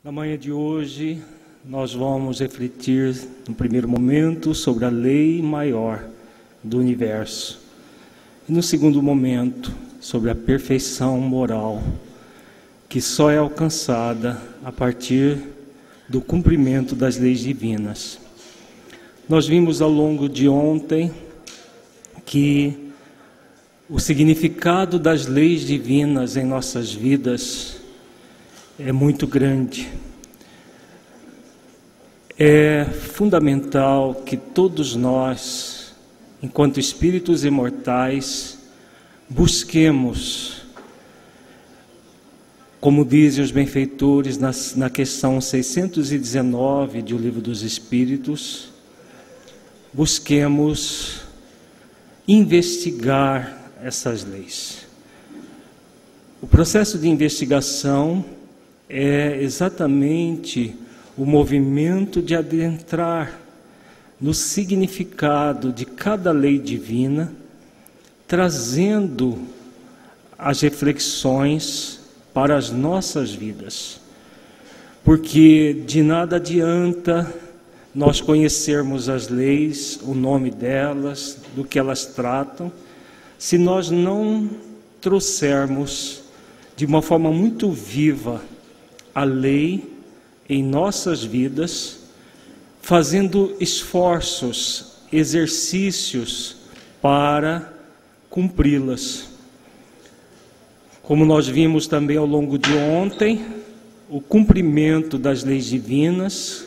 Na manhã de hoje, nós vamos refletir, no primeiro momento, sobre a lei maior do universo. E no segundo momento, sobre a perfeição moral, que só é alcançada a partir do cumprimento das leis divinas. Nós vimos ao longo de ontem que o significado das leis divinas em nossas vidas é muito grande. É fundamental que todos nós, enquanto espíritos imortais, busquemos, como dizem os benfeitores na questão 619 do Livro dos Espíritos, busquemos investigar essas leis. O processo de investigação é exatamente o movimento de adentrar no significado de cada lei divina, trazendo as reflexões para as nossas vidas. Porque de nada adianta nós conhecermos as leis, o nome delas, do que elas tratam, se nós não trouxermos de uma forma muito viva a lei em nossas vidas, fazendo esforços, exercícios para cumpri-las. Como nós vimos também ao longo de ontem, o cumprimento das leis divinas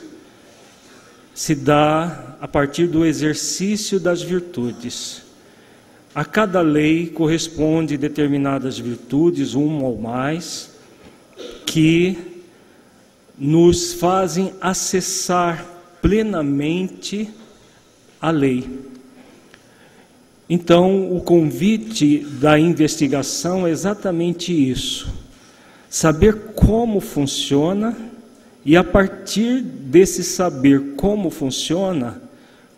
se dá a partir do exercício das virtudes. A cada lei corresponde determinadas virtudes, uma ou mais, que nos fazem acessar plenamente a lei. Então, o convite da investigação é exatamente isso: saber como funciona e, a partir desse saber como funciona,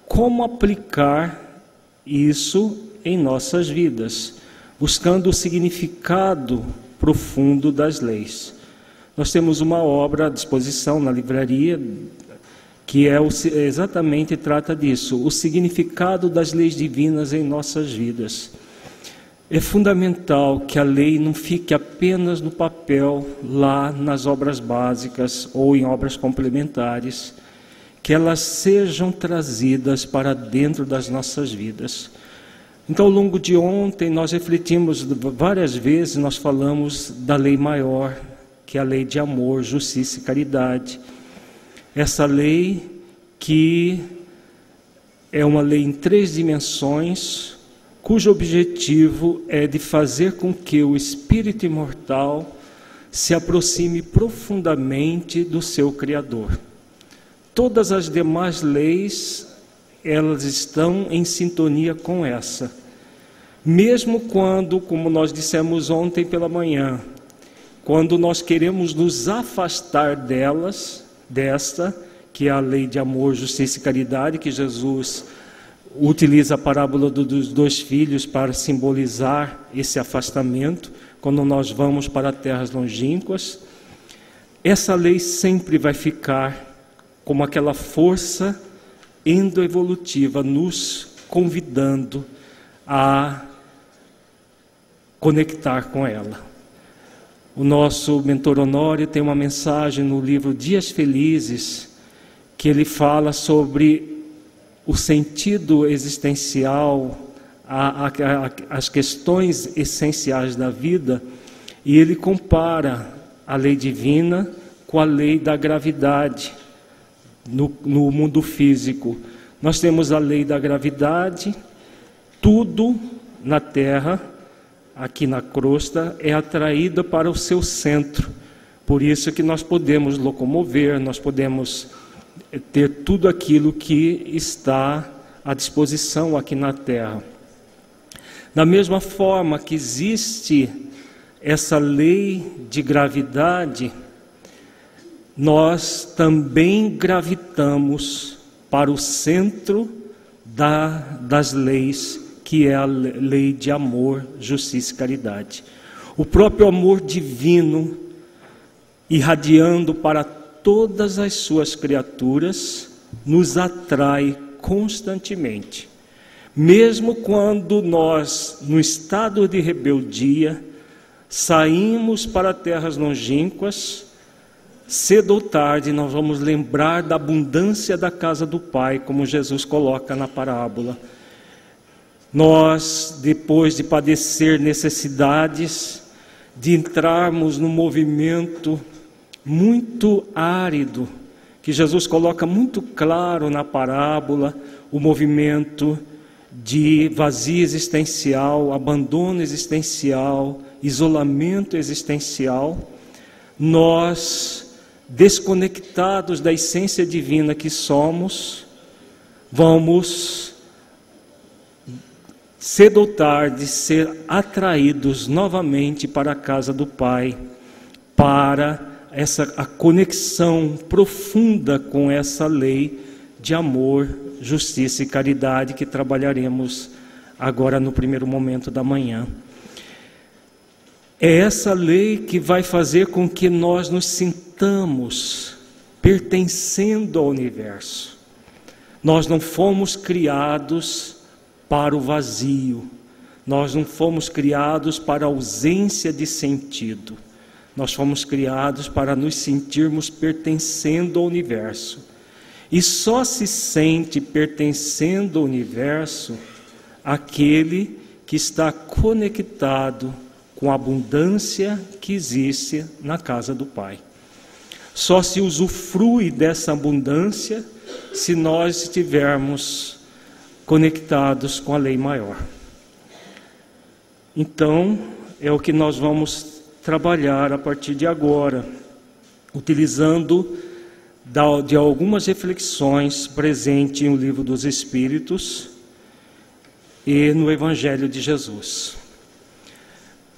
como aplicar isso em nossas vidas, buscando o significado profundo das leis. Nós temos uma obra à disposição na livraria que exatamente trata disso, o significado das leis divinas em nossas vidas. É fundamental que a lei não fique apenas no papel, lá nas obras básicas ou em obras complementares, que elas sejam trazidas para dentro das nossas vidas. Então, ao longo de ontem, nós refletimos várias vezes, nós falamos da lei maior, que é a lei de amor, justiça e caridade. Essa lei que é uma lei em 3 dimensões, cujo objetivo é de fazer com que o espírito imortal se aproxime profundamente do seu Criador. Todas as demais leis, elas estão em sintonia com essa. Mesmo quando, como nós dissemos ontem pela manhã, quando nós queremos nos afastar desta, que é a lei de amor, justiça e caridade, que Jesus utiliza a parábola dos 2 filhos para simbolizar esse afastamento, quando nós vamos para terras longínquas, essa lei sempre vai ficar como aquela força endoevolutiva, nos convidando a conectar com ela. O nosso mentor Honório tem uma mensagem no livro Dias Felizes, que ele fala sobre o sentido existencial, as questões essenciais da vida, e ele compara a lei divina com a lei da gravidade no mundo físico. Nós temos a lei da gravidade, tudo na Terra, aqui na crosta, é atraída para o seu centro. Por isso que nós podemos locomover, nós podemos ter tudo aquilo que está à disposição aqui na Terra. Da mesma forma que existe essa lei de gravidade, nós também gravitamos para o centro das leis, que é a lei de amor, justiça e caridade. O próprio amor divino irradiando para todas as suas criaturas nos atrai constantemente. Mesmo quando nós, no estado de rebeldia, saímos para terras longínquas, cedo ou tarde nós vamos lembrar da abundância da casa do Pai, como Jesus coloca na parábola. Nós, depois de padecer necessidades, de entrarmos num movimento muito árido, que Jesus coloca muito claro na parábola, o movimento de vazio existencial, abandono existencial, isolamento existencial, nós, desconectados da essência divina que somos, vamos, cedo ou tarde, ser atraídos novamente para a casa do Pai, para a conexão profunda com essa lei de amor, justiça e caridade que trabalharemos agora no primeiro momento da manhã. É essa lei que vai fazer com que nós nos sintamos pertencendo ao universo. Nós não fomos criados para o vazio, nós não fomos criados para a ausência de sentido, nós fomos criados para nos sentirmos pertencendo ao universo. E só se sente pertencendo ao universo aquele que está conectado com a abundância que existe na casa do Pai. Só se usufrui dessa abundância se nós estivermos conectados com a lei maior. Então, é o que nós vamos trabalhar a partir de agora, utilizando de algumas reflexões presentes no Livro dos Espíritos e no Evangelho de Jesus.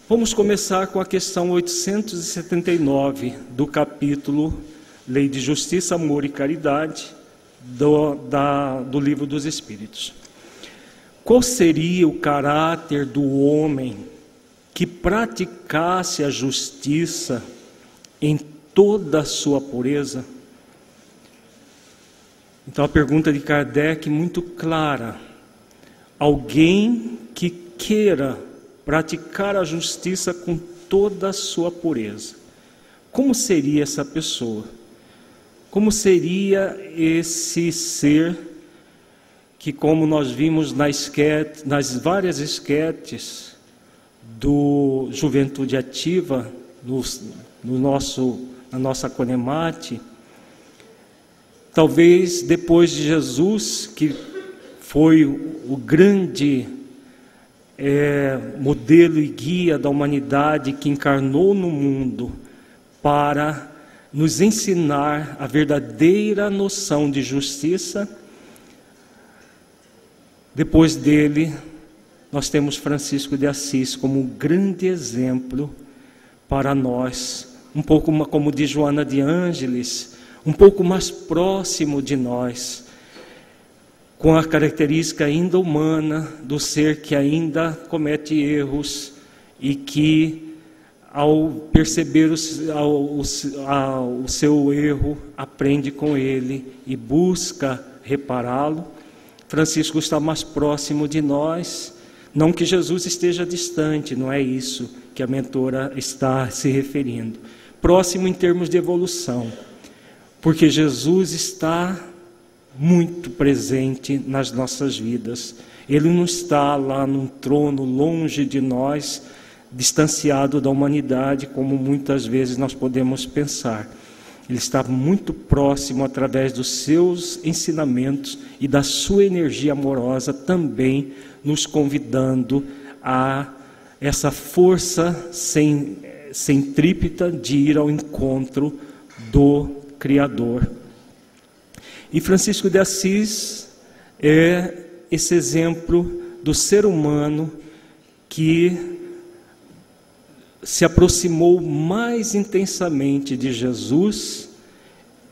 Vamos começar com a questão 879 do capítulo Lei de Justiça, Amor e Caridade do Livro dos Espíritos. Qual seria o caráter do homem que praticasse a justiça em toda a sua pureza? Então a pergunta de Kardec é muito clara. Alguém que queira praticar a justiça com toda a sua pureza. Como seria essa pessoa? Como seria esse ser que, como nós vimos nas várias esquetes do Juventude Ativa, na nossa Conemate, talvez depois de Jesus, que foi o grande modelo e guia da humanidade que encarnou no mundo para nos ensinar a verdadeira noção de justiça, depois dele nós temos Francisco de Assis como um grande exemplo para nós, um pouco como de Joana de Ângeles, um pouco mais próximo de nós, com a característica ainda humana do ser que ainda comete erros e que, ao perceber o seu erro, aprende com ele e busca repará-lo. Francisco está mais próximo de nós, não que Jesus esteja distante, não é isso que a mentora está se referindo. Próximo em termos de evolução, porque Jesus está muito presente nas nossas vidas. Ele não está lá num trono longe de nós, distanciado da humanidade, como muitas vezes nós podemos pensar. Ele está muito próximo através dos seus ensinamentos e da sua energia amorosa, também nos convidando a essa força centrípeta de ir ao encontro do Criador. E Francisco de Assis é esse exemplo do ser humano que se aproximou mais intensamente de Jesus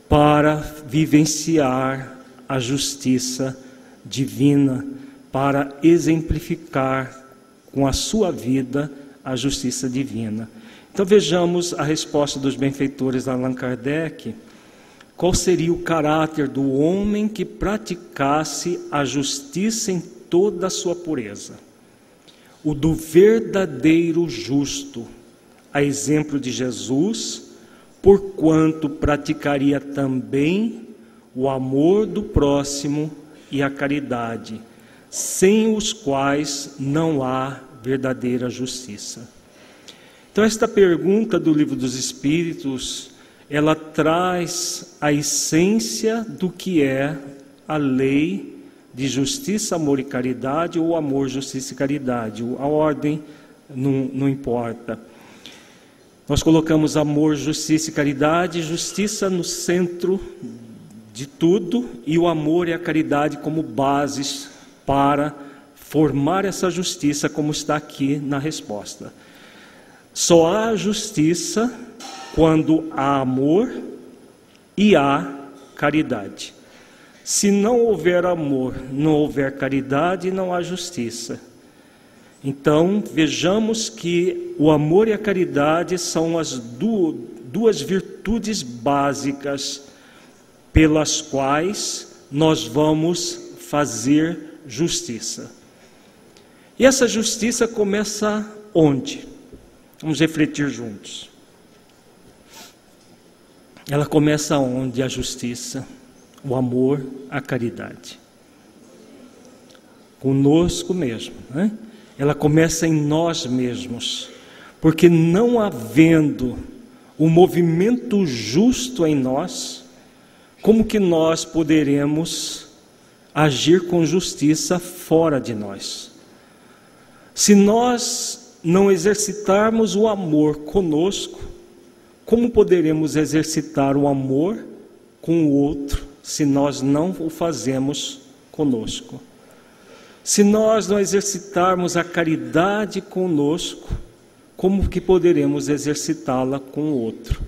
para vivenciar a justiça divina, para exemplificar com a sua vida a justiça divina. Então vejamos a resposta dos benfeitores de Allan Kardec qual seria o caráter do homem que praticasse a justiça em toda a sua pureza. O do verdadeiro justo, a exemplo de Jesus, porquanto praticaria também o amor do próximo e a caridade, sem os quais não há verdadeira justiça. Então, esta pergunta do Livro dos Espíritos, ela traz a essência do que é a lei de justiça, amor e caridade, ou amor, justiça e caridade. A ordem não importa. Nós colocamos amor, justiça e caridade, justiça no centro de tudo, e o amor e a caridade como bases para formar essa justiça, como está aqui na resposta. Só há justiça quando há amor e há caridade. Se não houver amor, não houver caridade, não há justiça. Então, vejamos que o amor e a caridade são as duas virtudes básicas pelas quais nós vamos fazer justiça. E essa justiça começa onde? Vamos refletir juntos. Ela começa onde? A justiça, o amor, a caridade. Conosco mesmo, né? Ela começa em nós mesmos, porque não havendo um movimento justo em nós, como que nós poderemos agir com justiça fora de nós? Se nós não exercitarmos o amor conosco, como poderemos exercitar o amor com o outro, se nós não o fazemos conosco? Se nós não exercitarmos a caridade conosco, como que poderemos exercitá-la com o outro?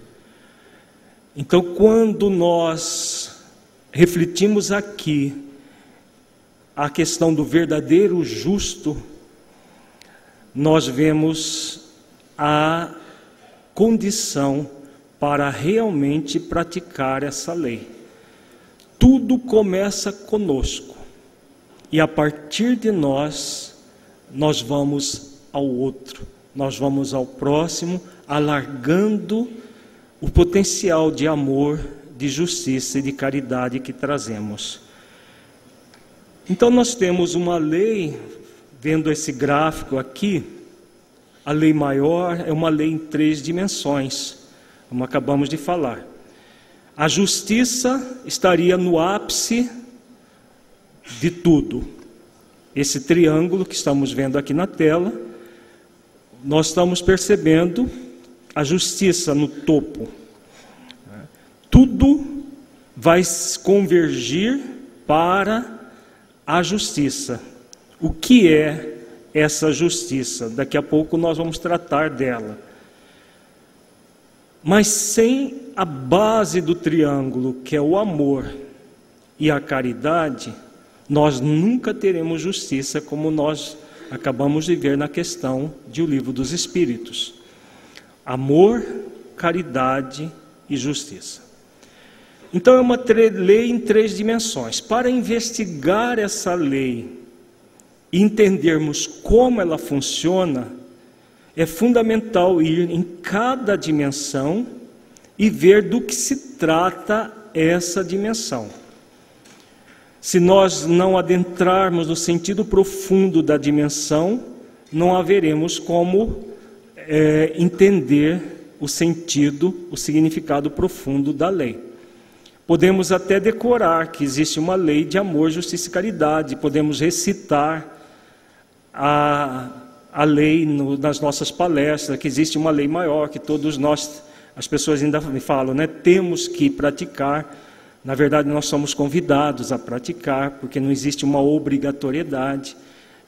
Então, quando nós refletimos aqui a questão do verdadeiro justo, nós vemos a condição para realmente praticar essa lei. Tudo começa conosco, e a partir de nós vamos ao outro, nós vamos ao próximo, alargando o potencial de amor, de justiça e de caridade que trazemos. Então nós temos uma lei, vendo esse gráfico aqui, a lei maior é uma lei em 3 dimensões, como acabamos de falar. A justiça estaria no ápice de tudo. Esse triângulo que estamos vendo aqui na tela, nós estamos percebendo a justiça no topo. Tudo vai convergir para a justiça. O que é essa justiça? Daqui a pouco nós vamos tratar dela. Mas sem a base do triângulo, que é o amor e a caridade, nós nunca teremos justiça, como nós acabamos de ver na questão de O Livro dos Espíritos. Amor, caridade e justiça. Então é uma lei em 3 dimensões. Para investigar essa lei e entendermos como ela funciona, é fundamental ir em cada dimensão e ver do que se trata essa dimensão. Se nós não adentrarmos no sentido profundo da dimensão, não haveremos como entender o sentido, o significado profundo da lei. Podemos até decorar que existe uma lei de amor, justiça e caridade, podemos recitar a lei nas nossas palestras, que existe uma lei maior, que todos nós, as pessoas ainda falam, né, temos que praticar. Na verdade, nós somos convidados a praticar, porque não existe uma obrigatoriedade,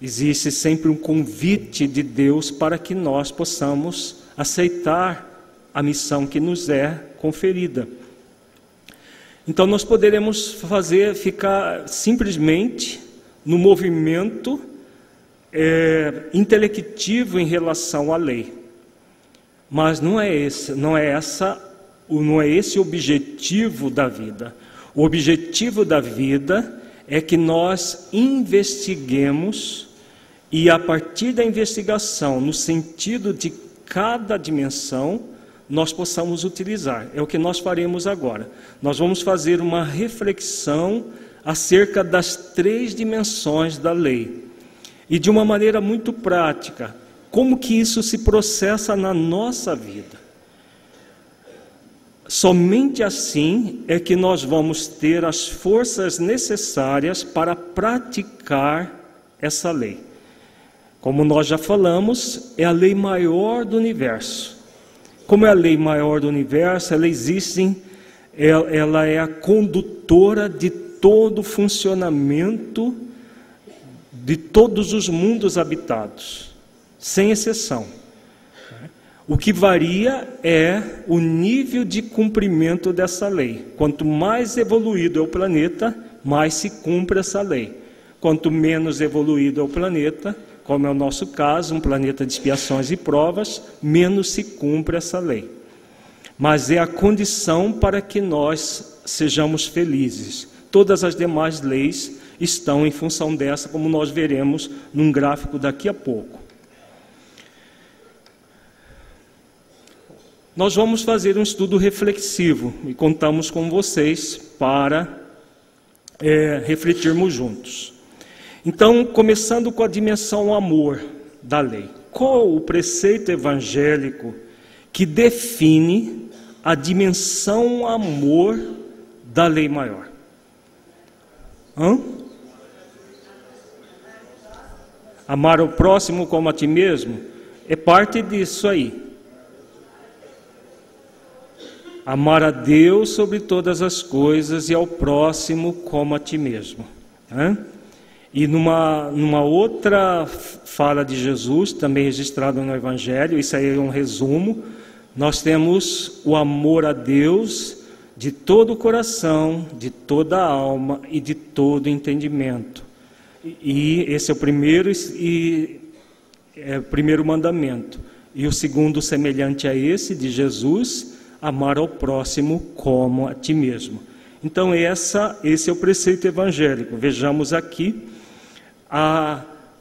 existe sempre um convite de Deus para que nós possamos aceitar a missão que nos é conferida. Então nós poderemos ficar simplesmente no movimento intelectivo em relação à lei. Mas não é essa não é esse o objetivo da vida. O objetivo da vida é que nós investiguemos e, a partir da investigação, no sentido de cada dimensão, nós possamos utilizar. É o que nós faremos agora. Nós vamos fazer uma reflexão acerca das 3 dimensões da lei. E de uma maneira muito prática, como que isso se processa na nossa vida. Somente assim é que nós vamos ter as forças necessárias para praticar essa lei. Como nós já falamos, é a lei maior do universo. Como é a lei maior do universo, ela é a condutora de todo o funcionamento de todos os mundos habitados, sem exceção. O que varia é o nível de cumprimento dessa lei. Quanto mais evoluído é o planeta, mais se cumpre essa lei. Quanto menos evoluído é o planeta, como é o nosso caso, um planeta de expiações e provas, menos se cumpre essa lei. Mas é a condição para que nós sejamos felizes. Todas as demais leis estão em função dessa, como nós veremos num gráfico daqui a pouco. Nós vamos fazer um estudo reflexivo e contamos com vocês para refletirmos juntos. Então, começando com a dimensão amor da lei. Qual o preceito evangélico que define a dimensão amor da lei maior? Amar o próximo como a ti mesmo é parte disso aí. Amar a Deus sobre todas as coisas e ao próximo como a ti mesmo. E numa outra fala de Jesus, também registrada no Evangelho, isso aí é um resumo, nós temos o amor a Deus de todo o coração, de toda a alma e de todo o entendimento. E esse é o primeiro mandamento. E o segundo, semelhante a esse, de Jesus, amar ao próximo como a ti mesmo. Então esse é o preceito evangélico. Vejamos aqui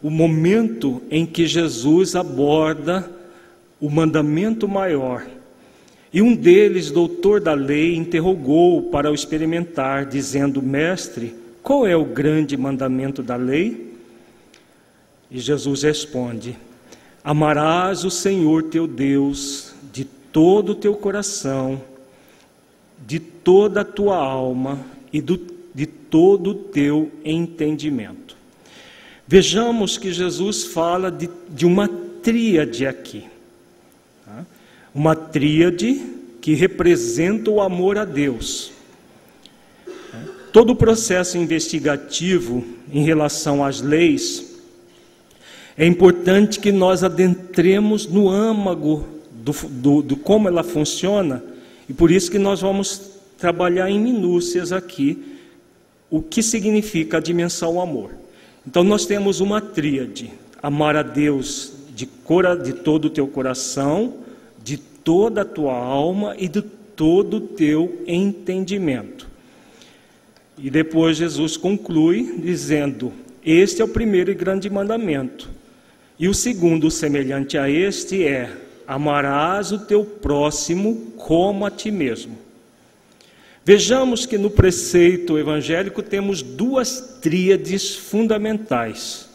o momento em que Jesus aborda o mandamento maior. E um deles, doutor da lei, interrogou para o experimentar, dizendo: Mestre, qual é o grande mandamento da lei? E Jesus responde: amarás o Senhor teu Deus de todo o teu coração, de toda a tua alma e de todo o teu entendimento. Vejamos que Jesus fala de uma tríade aqui. Uma tríade que representa o amor a Deus. Todo o processo investigativo em relação às leis, é importante que nós adentremos no âmago do como ela funciona, e por isso que nós vamos trabalhar em minúcias aqui o que significa a dimensão amor. Então nós temos uma tríade: amar a Deus de todo o teu coração, de toda a tua alma e de todo o teu entendimento. E depois Jesus conclui dizendo: este é o primeiro e grande mandamento. E o segundo, semelhante a este, é: amarás o teu próximo como a ti mesmo. Vejamos que no preceito evangélico temos duas tríades fundamentais.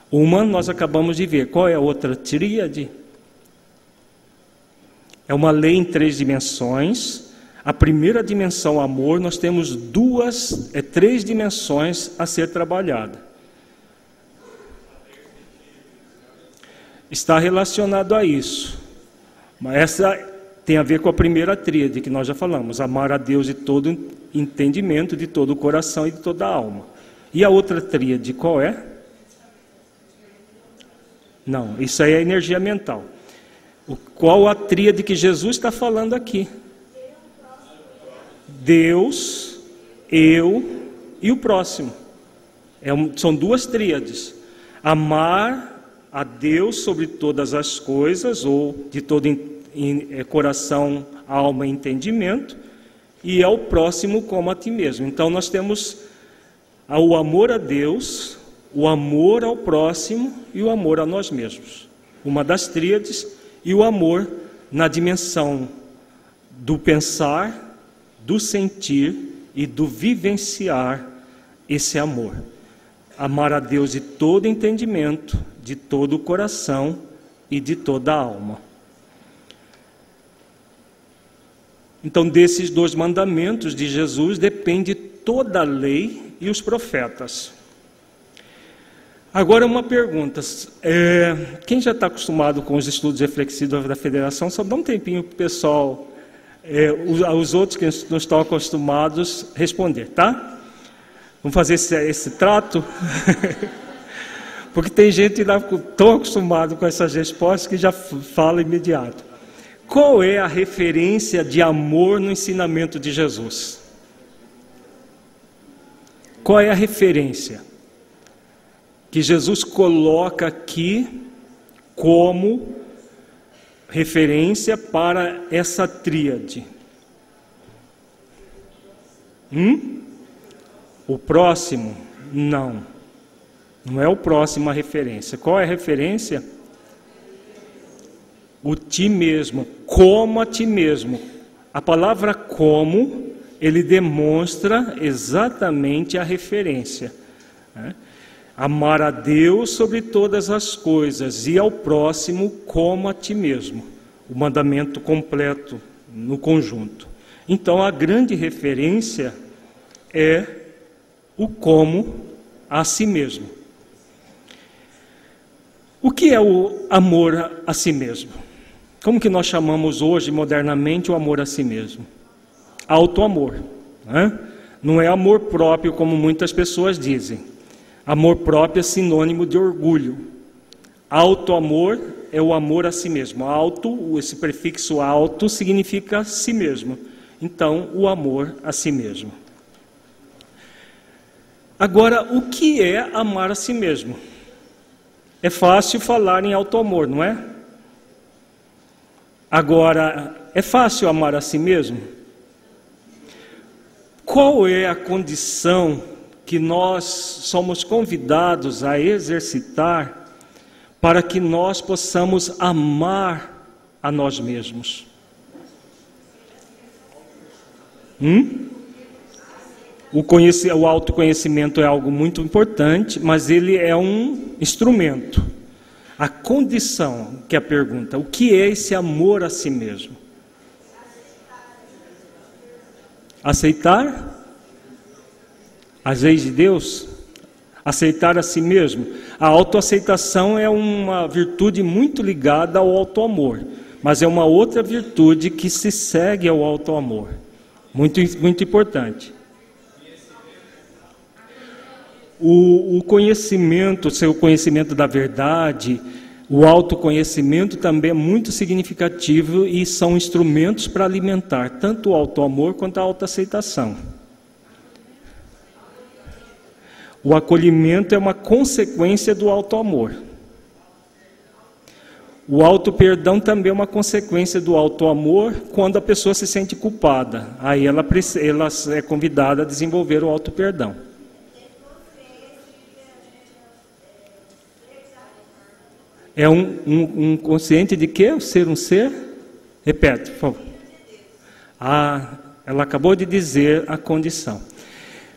Uma nós acabamos de ver. Qual é a outra tríade? É uma lei em 3 dimensões. A primeira dimensão, amor, nós temos 3 dimensões a ser trabalhada. Está relacionado a isso. Mas essa tem a ver com a primeira tríade que nós já falamos: amar a Deus de todo entendimento, de todo o coração e de toda a alma. E a outra tríade qual é? Não, isso aí é energia mental. Qual a tríade que Jesus está falando aqui? Deus, eu e o próximo. São 2 tríades. Amar a Deus sobre todas as coisas, ou de todo coração, alma e entendimento, e ao próximo como a ti mesmo. Então nós temos o amor a Deus, o amor ao próximo e o amor a nós mesmos. Uma das tríades, e o amor na dimensão do pensar, do sentir e do vivenciar esse amor. Amar a Deus de todo entendimento, de todo o coração e de toda a alma. Então, desses 2 mandamentos de Jesus depende toda a lei e os profetas. Agora uma pergunta, quem já está acostumado com os estudos reflexivos da Federação, só dá um tempinho para o pessoal, os outros que não estão acostumados, responder, tá? Vamos fazer esse trato? Porque tem gente que não tão acostumado com essas respostas que já fala imediato. Qual é a referência de amor no ensinamento de Jesus? Qual é a referência que Jesus coloca aqui como referência para essa tríade? O próximo? Não. Não é o próximo a referência. Qual é a referência? O ti mesmo. Como a ti mesmo. A palavra como, ele demonstra exatamente a referência. Amar a Deus sobre todas as coisas e ao próximo como a ti mesmo. O mandamento completo no conjunto. Então a grande referência é o como a si mesmo. O que é o amor a si mesmo? Como que nós chamamos hoje, modernamente, o amor a si mesmo? Autoamor. Não é amor próprio, como muitas pessoas dizem. Amor próprio é sinônimo de orgulho. Autoamor é o amor a si mesmo. Auto, esse prefixo auto, significa si mesmo. Então, o amor a si mesmo. Agora, o que é amar a si mesmo? É fácil falar em autoamor, não é? Agora, é fácil amar a si mesmo? Qual é a condição que nós somos convidados a exercitar para que nós possamos amar a nós mesmos? O autoconhecimento é algo muito importante, mas ele é um instrumento. A condição, que é a pergunta, o que é esse amor a si mesmo? Aceitar as leis de Deus? Aceitar a si mesmo? A autoaceitação é uma virtude muito ligada ao autoamor, mas é uma outra virtude que se segue ao autoamor. Muito, muito importante. O conhecimento, o seu conhecimento da verdade, o autoconhecimento também é muito significativo e são instrumentos para alimentar tanto o autoamor quanto a autoaceitação. O acolhimento é uma consequência do autoamor. O autoperdão também é uma consequência do autoamor quando a pessoa se sente culpada. Aí ela é convidada a desenvolver o autoperdão. É um consciente de quê? Ser um ser? Repete, por favor. Ela acabou de dizer a condição.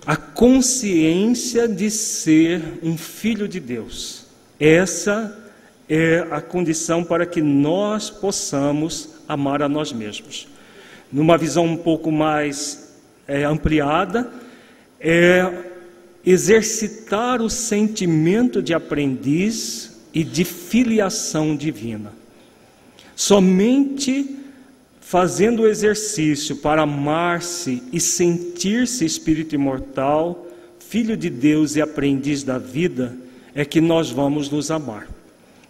A consciência de ser um filho de Deus. Essa é a condição para que nós possamos amar a nós mesmos. Numa visão um pouco mais ampliada, é exercitar o sentimento de aprendiz e de filiação divina. Somente fazendo o exercício para amar-se e sentir-se espírito imortal, filho de Deus e aprendiz da vida, é que nós vamos nos amar.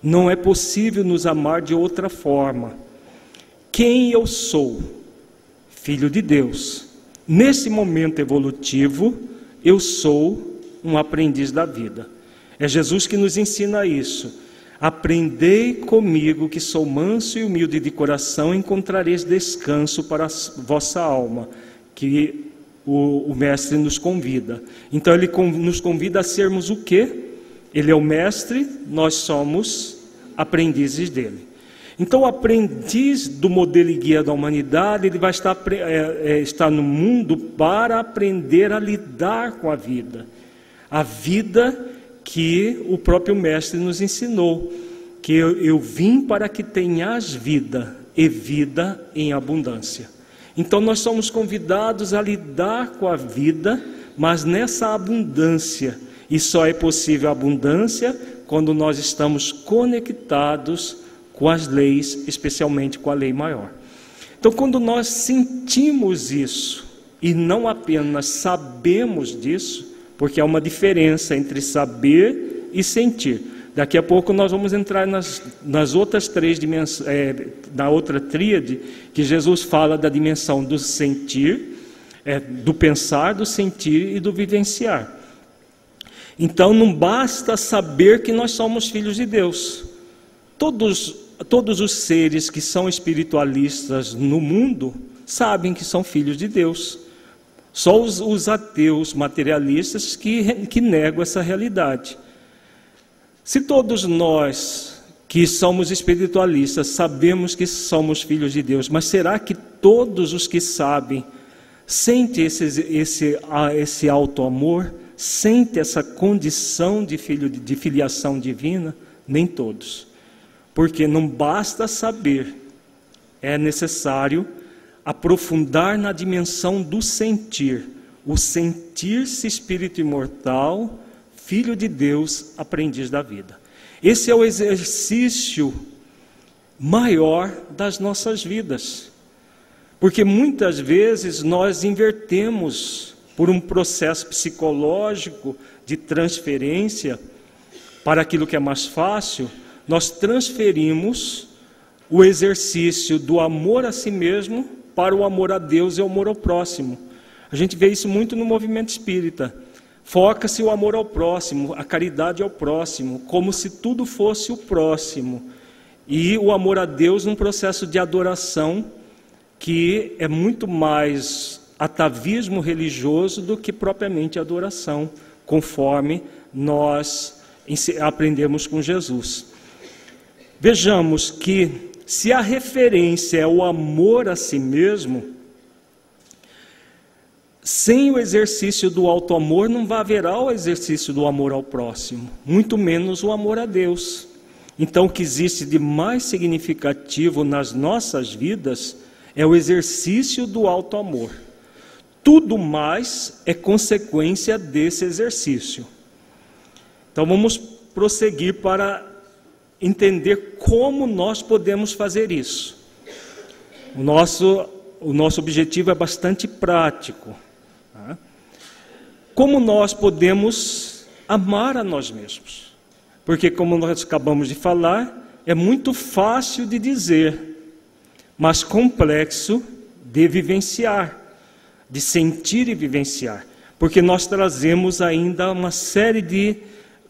Não é possível nos amar de outra forma. Quem eu sou? Filho de Deus. Nesse momento evolutivo, eu sou um aprendiz da vida. É Jesus que nos ensina isso. Aprendei comigo, que sou manso e humilde de coração, encontrareis descanso para a vossa alma, que o mestre nos convida. Então ele nos convida a sermos o quê? Ele é o mestre, nós somos aprendizes dele. Então o aprendiz do modelo e guia da humanidade, ele vai estar no mundo para aprender a lidar com a vida que o próprio mestre nos ensinou, que eu vim para que tenhas vida, e vida em abundância. Então nós somos convidados a lidar com a vida, mas nessa abundância, e só é possível a abundância quando nós estamos conectados com as leis, especialmente com a lei maior. Então quando nós sentimos isso, e não apenas sabemos disso, porque há uma diferença entre saber e sentir. Daqui a pouco nós vamos entrar nas outras três dimensões, na outra tríade, que Jesus fala da dimensão do sentir, do pensar, do sentir e do vivenciar. Então não basta saber que nós somos filhos de Deus. Todos os seres que são espiritualistas no mundo sabem que são filhos de Deus. Só os ateus materialistas que negam essa realidade. Se todos nós que somos espiritualistas sabemos que somos filhos de Deus, mas será que todos os que sabem sentem esse auto-amor, sentem essa condição de filiação divina? Nem todos. Porque não basta saber, é necessário aprofundar na dimensão do sentir, o sentir-se espírito imortal, filho de Deus, aprendiz da vida. Esse é o exercício maior das nossas vidas, porque muitas vezes nós invertemos por um processo psicológico de transferência para aquilo que é mais fácil, nós transferimos o exercício do amor a si mesmo para o amor a Deus e o amor ao próximo. A gente vê isso muito no movimento espírita. Foca-se o amor ao próximo, a caridade ao próximo, como se tudo fosse o próximo. E o amor a Deus num processo de adoração que é muito mais atavismo religioso do que propriamente adoração, conforme nós aprendemos com Jesus. Vejamos que se a referência é o amor a si mesmo, sem o exercício do auto-amor não haverá o exercício do amor ao próximo, muito menos o amor a Deus. Então o que existe de mais significativo nas nossas vidas é o exercício do auto-amor. Tudo mais é consequência desse exercício. Então vamos prosseguir para entender como nós podemos fazer isso. O nosso objetivo é bastante prático. Tá? Como nós podemos amar a nós mesmos? Porque, como nós acabamos de falar, é muito fácil de dizer, mas complexo de vivenciar, de sentir e vivenciar. Porque nós trazemos ainda uma série de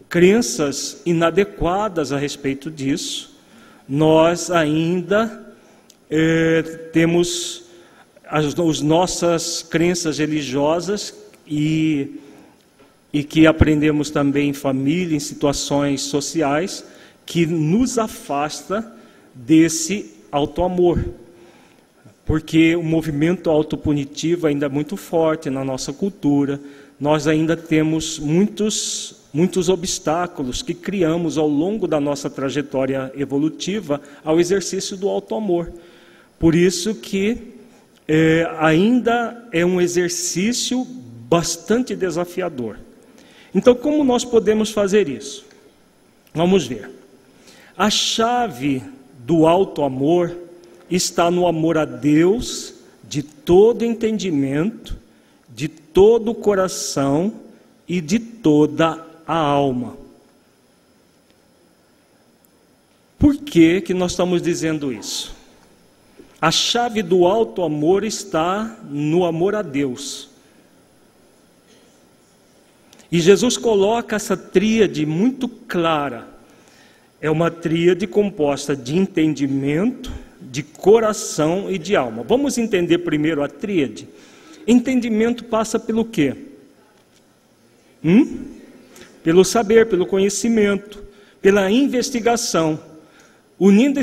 crenças inadequadas a respeito disso. Nós ainda temos as nossas crenças religiosas e que aprendemos também em família, em situações sociais, que nos afasta desse auto-amor. Porque o movimento autopunitivo ainda é muito forte na nossa cultura. Nós ainda temos muitos obstáculos que criamos ao longo da nossa trajetória evolutiva ao exercício do auto-amor. Por isso que ainda é um exercício bastante desafiador. Então, como nós podemos fazer isso? Vamos ver. A chave do auto-amor está no amor a Deus de todo entendimento, de todo o coração e de toda a alma. Por que que nós estamos dizendo isso? A chave do auto-amor está no amor a Deus. E Jesus coloca essa tríade muito clara. é uma tríade composta de entendimento, de coração e de alma. Vamos entender primeiro a tríade. Entendimento passa pelo quê? Pelo saber, pelo conhecimento, pela investigação. Unindo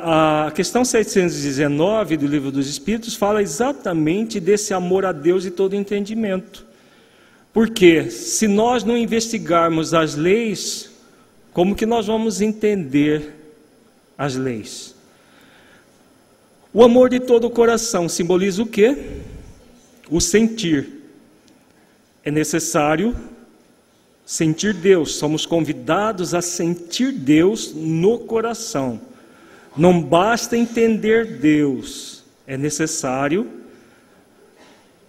a questão 719 do Livro dos Espíritos fala exatamente desse amor a Deus e todo entendimento. Porque se nós não investigarmos as leis, como que nós vamos entender as leis? O amor de todo o coração simboliza o quê? O sentir. É necessário sentir Deus. Somos convidados a sentir Deus no coração. Não basta entender Deus, é necessário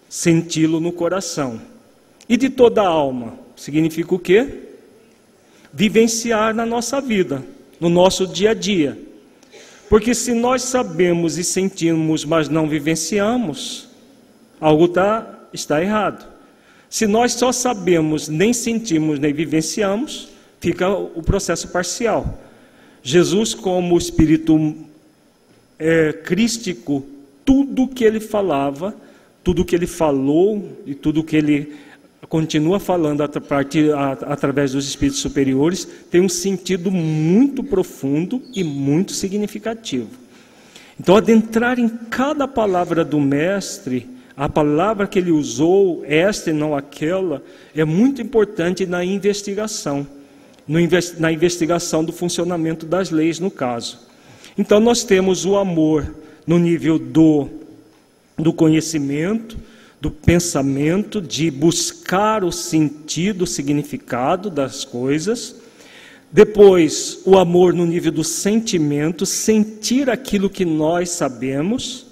senti-lo no coração. E de toda a alma, significa o quê? Vivenciar na nossa vida, no nosso dia a dia. Porque se nós sabemos e sentimos, mas não vivenciamos, algo está errado. Se nós só sabemos, nem sentimos, nem vivenciamos, fica o processo parcial. Jesus, como Espírito crístico, tudo que ele falava, tudo que ele falou e tudo que ele continua falando através dos Espíritos superiores, tem um sentido muito profundo e muito significativo. Então, adentrar em cada palavra do Mestre, a palavra que ele usou, esta e não aquela, é muito importante na investigação, na investigação do funcionamento das leis, no caso. Então, nós temos o amor no nível do conhecimento, do pensamento, de buscar o sentido, o significado das coisas. Depois, o amor no nível do sentimento, sentir aquilo que nós sabemos.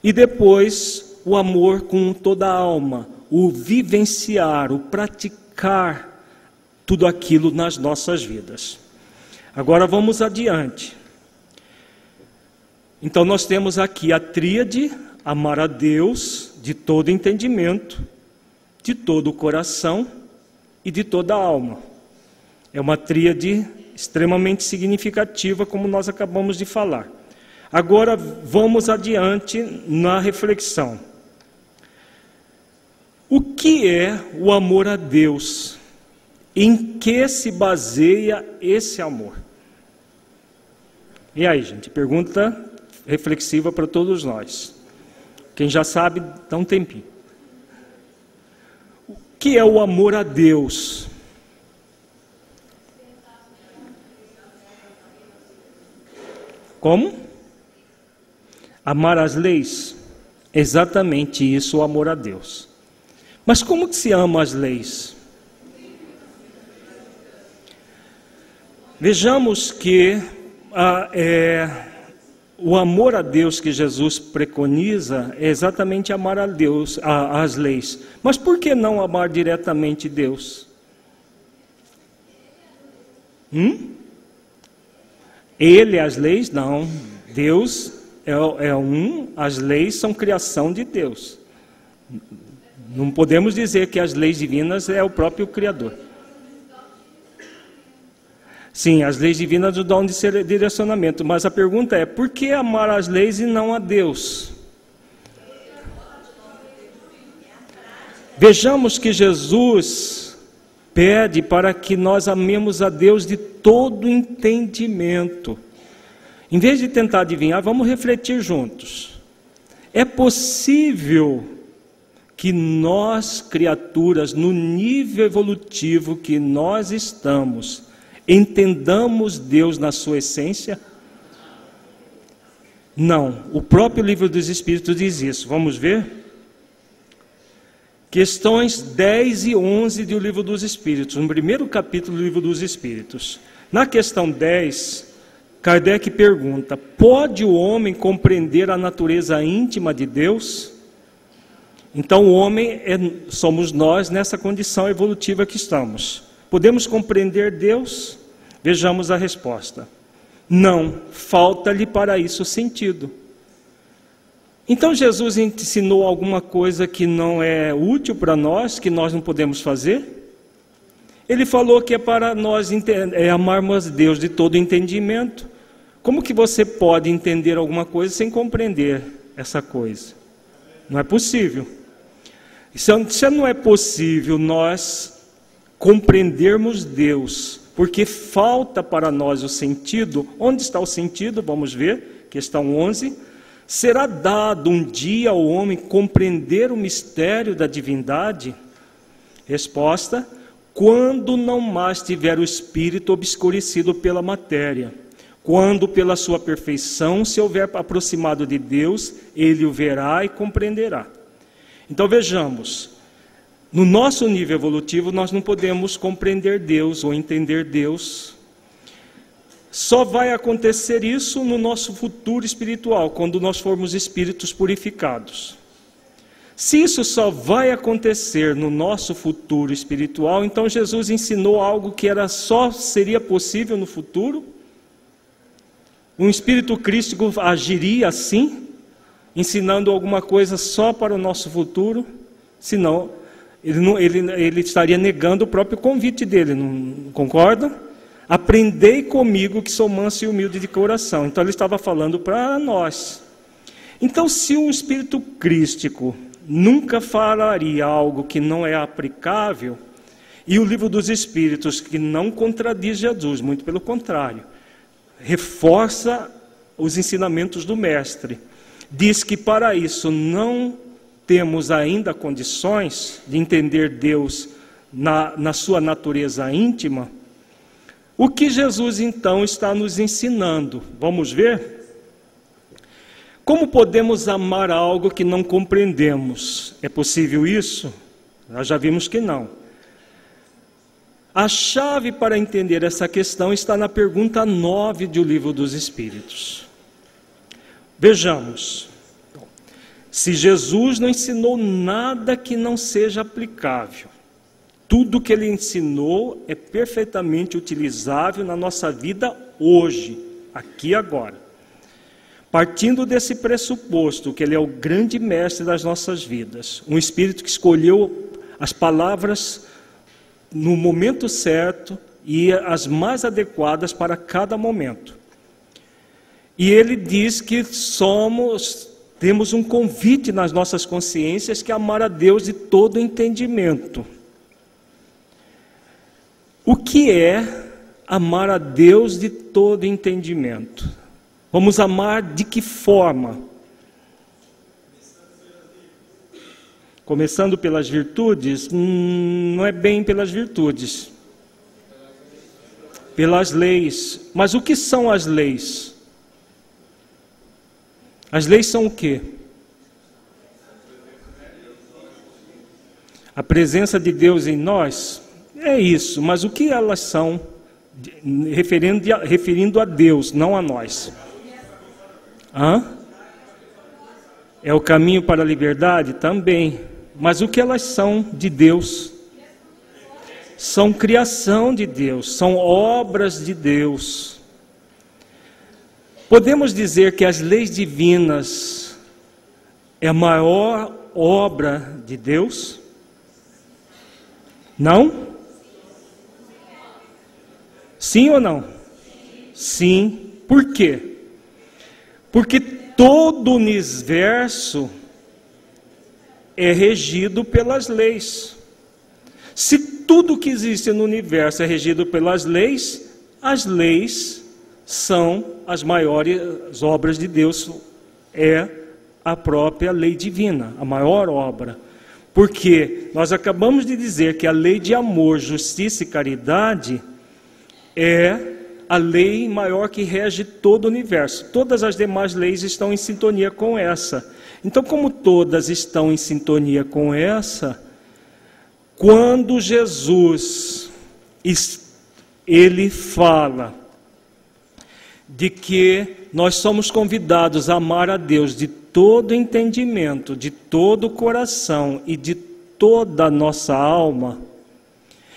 E depois, o amor com toda a alma, o vivenciar, o praticar tudo aquilo nas nossas vidas. Agora vamos adiante. Então nós temos aqui a tríade, amar a Deus de todo entendimento, de todo o coração e de toda a alma. É uma tríade extremamente significativa, como nós acabamos de falar. Agora vamos adiante na reflexão. O que é o amor a Deus? Em que se baseia esse amor? E aí, gente, pergunta reflexiva para todos nós. Quem já sabe, dá um tempinho. O que é o amor a Deus? Como? Amar as leis? Exatamente isso, o amor a Deus. Mas como que se ama as leis? Vejamos que o amor a Deus que Jesus preconiza é exatamente amar a Deus, as leis. Mas por que não amar diretamente Deus? Ele, as leis? Não. Deus é um, as leis são criação de Deus. Não podemos dizer que as leis divinas é o próprio Criador. Sim, as leis divinas nos dão de direcionamento, mas a pergunta é, por que amar as leis e não a Deus? Vejamos que Jesus pede para que nós amemos a Deus de todo entendimento. Em vez de tentar adivinhar, vamos refletir juntos. É possível que nós, criaturas, no nível evolutivo que nós estamos, entendamos Deus na sua essência? Não. O próprio Livro dos Espíritos diz isso. Vamos ver? Questões 10 e 11 do Livro dos Espíritos, no primeiro capítulo do Livro dos Espíritos. Na questão 10, Kardec pergunta: pode o homem compreender a natureza íntima de Deus? Então o homem somos nós nessa condição evolutiva que estamos. Podemos compreender Deus? Vejamos a resposta. Não, falta-lhe para isso sentido. Então Jesus ensinou alguma coisa que não é útil para nós, que nós não podemos fazer? Ele falou que é para nós amarmos a Deus de todo entendimento. Como que você pode entender alguma coisa sem compreender essa coisa? Não é possível. Se não é possível nós compreendermos Deus, porque falta para nós o sentido. Onde está o sentido? Vamos ver, questão 11. Será dado um dia ao homem compreender o mistério da divindade? Resposta: quando não mais tiver o espírito obscurecido pela matéria. Quando pela sua perfeição se houver aproximado de Deus, ele o verá e compreenderá. Então vejamos, no nosso nível evolutivo nós não podemos compreender Deus ou entender Deus. Só vai acontecer isso no nosso futuro espiritual, quando nós formos espíritos purificados. Se isso só vai acontecer no nosso futuro espiritual, então Jesus ensinou algo que só seria possível no futuro? Um espírito crístico agiria assim, ensinando alguma coisa só para o nosso futuro? Senão, ele estaria negando o próprio convite dele, não concorda? Aprendei comigo que sou manso e humilde de coração. Então ele estava falando para nós. Então, se um espírito crístico nunca falaria algo que não é aplicável, e o livro dos Espíritos, que não contradiz Jesus, muito pelo contrário, reforça os ensinamentos do Mestre, diz que para isso não temos ainda condições de entender Deus na sua natureza íntima. O que Jesus então está nos ensinando? Vamos ver? Como podemos amar algo que não compreendemos? É possível isso? Nós já vimos que não. A chave para entender essa questão está na pergunta 9 do Livro dos Espíritos. Vejamos. Se Jesus não ensinou nada que não seja aplicável, tudo que ele ensinou é perfeitamente utilizável na nossa vida hoje, aqui e agora. Partindo desse pressuposto que ele é o grande mestre das nossas vidas, um espírito que escolheu as palavras no momento certo e as mais adequadas para cada momento. E ele diz que temos um convite nas nossas consciências que é amar a Deus de todo entendimento. O que é amar a Deus de todo entendimento? Vamos amar de que forma? Começando pelas virtudes? Não é bem pelas virtudes. Pelas leis. Mas o que são as leis? As leis são o quê? A presença de Deus em nós? É isso, mas o que elas são? Referindo a Deus, não a nós. É o caminho para a liberdade? Também. Mas o que elas são de Deus? São criação de Deus, são obras de Deus. Podemos dizer que as leis divinas é a maior obra de Deus? Não? Sim ou não? Sim. Por quê? Porque todo o universo é regido pelas leis. Se tudo que existe no universo é regido pelas leis, as leis são as maiores obras de Deus, é a própria lei divina, a maior obra. Porque nós acabamos de dizer que a lei de amor, justiça e caridade é a lei maior que rege todo o universo. Todas as demais leis estão em sintonia com essa. Então, como todas estão em sintonia com essa, quando Jesus ele fala de que nós somos convidados a amar a Deus de todo entendimento, de todo o coração e de toda a nossa alma,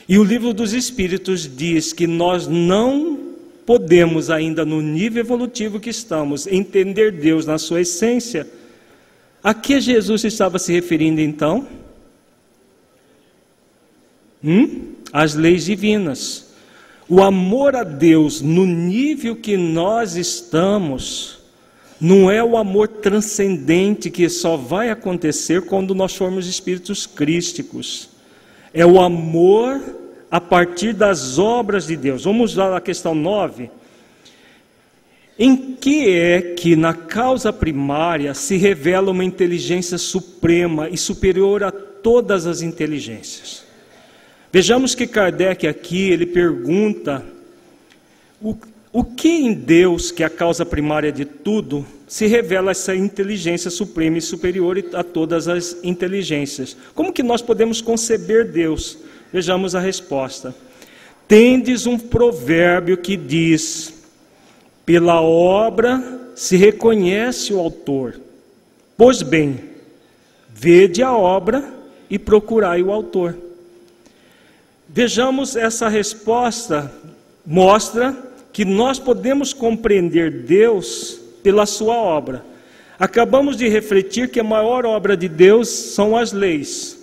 e o Livro dos Espíritos diz que nós não podemos ainda, no nível evolutivo que estamos, entender Deus na sua essência. A que Jesus estava se referindo então? as leis divinas. O amor a Deus no nível que nós estamos não é o amor transcendente que só vai acontecer quando nós formos espíritos crísticos. É o amor a partir das obras de Deus. Vamos lá à questão 9. Em que é que na causa primária se revela uma inteligência suprema e superior a todas as inteligências? Vejamos que Kardec aqui, ele pergunta o que em Deus, que é a causa primária de tudo, se revela essa inteligência suprema e superior a todas as inteligências? Como que nós podemos conceber Deus? Vejamos a resposta. Tendes um provérbio que diz: pela obra se reconhece o autor. Pois bem, vede a obra e procurai o autor. Vejamos, essa resposta mostra que nós podemos compreender Deus pela sua obra. Acabamos de refletir que a maior obra de Deus são as leis.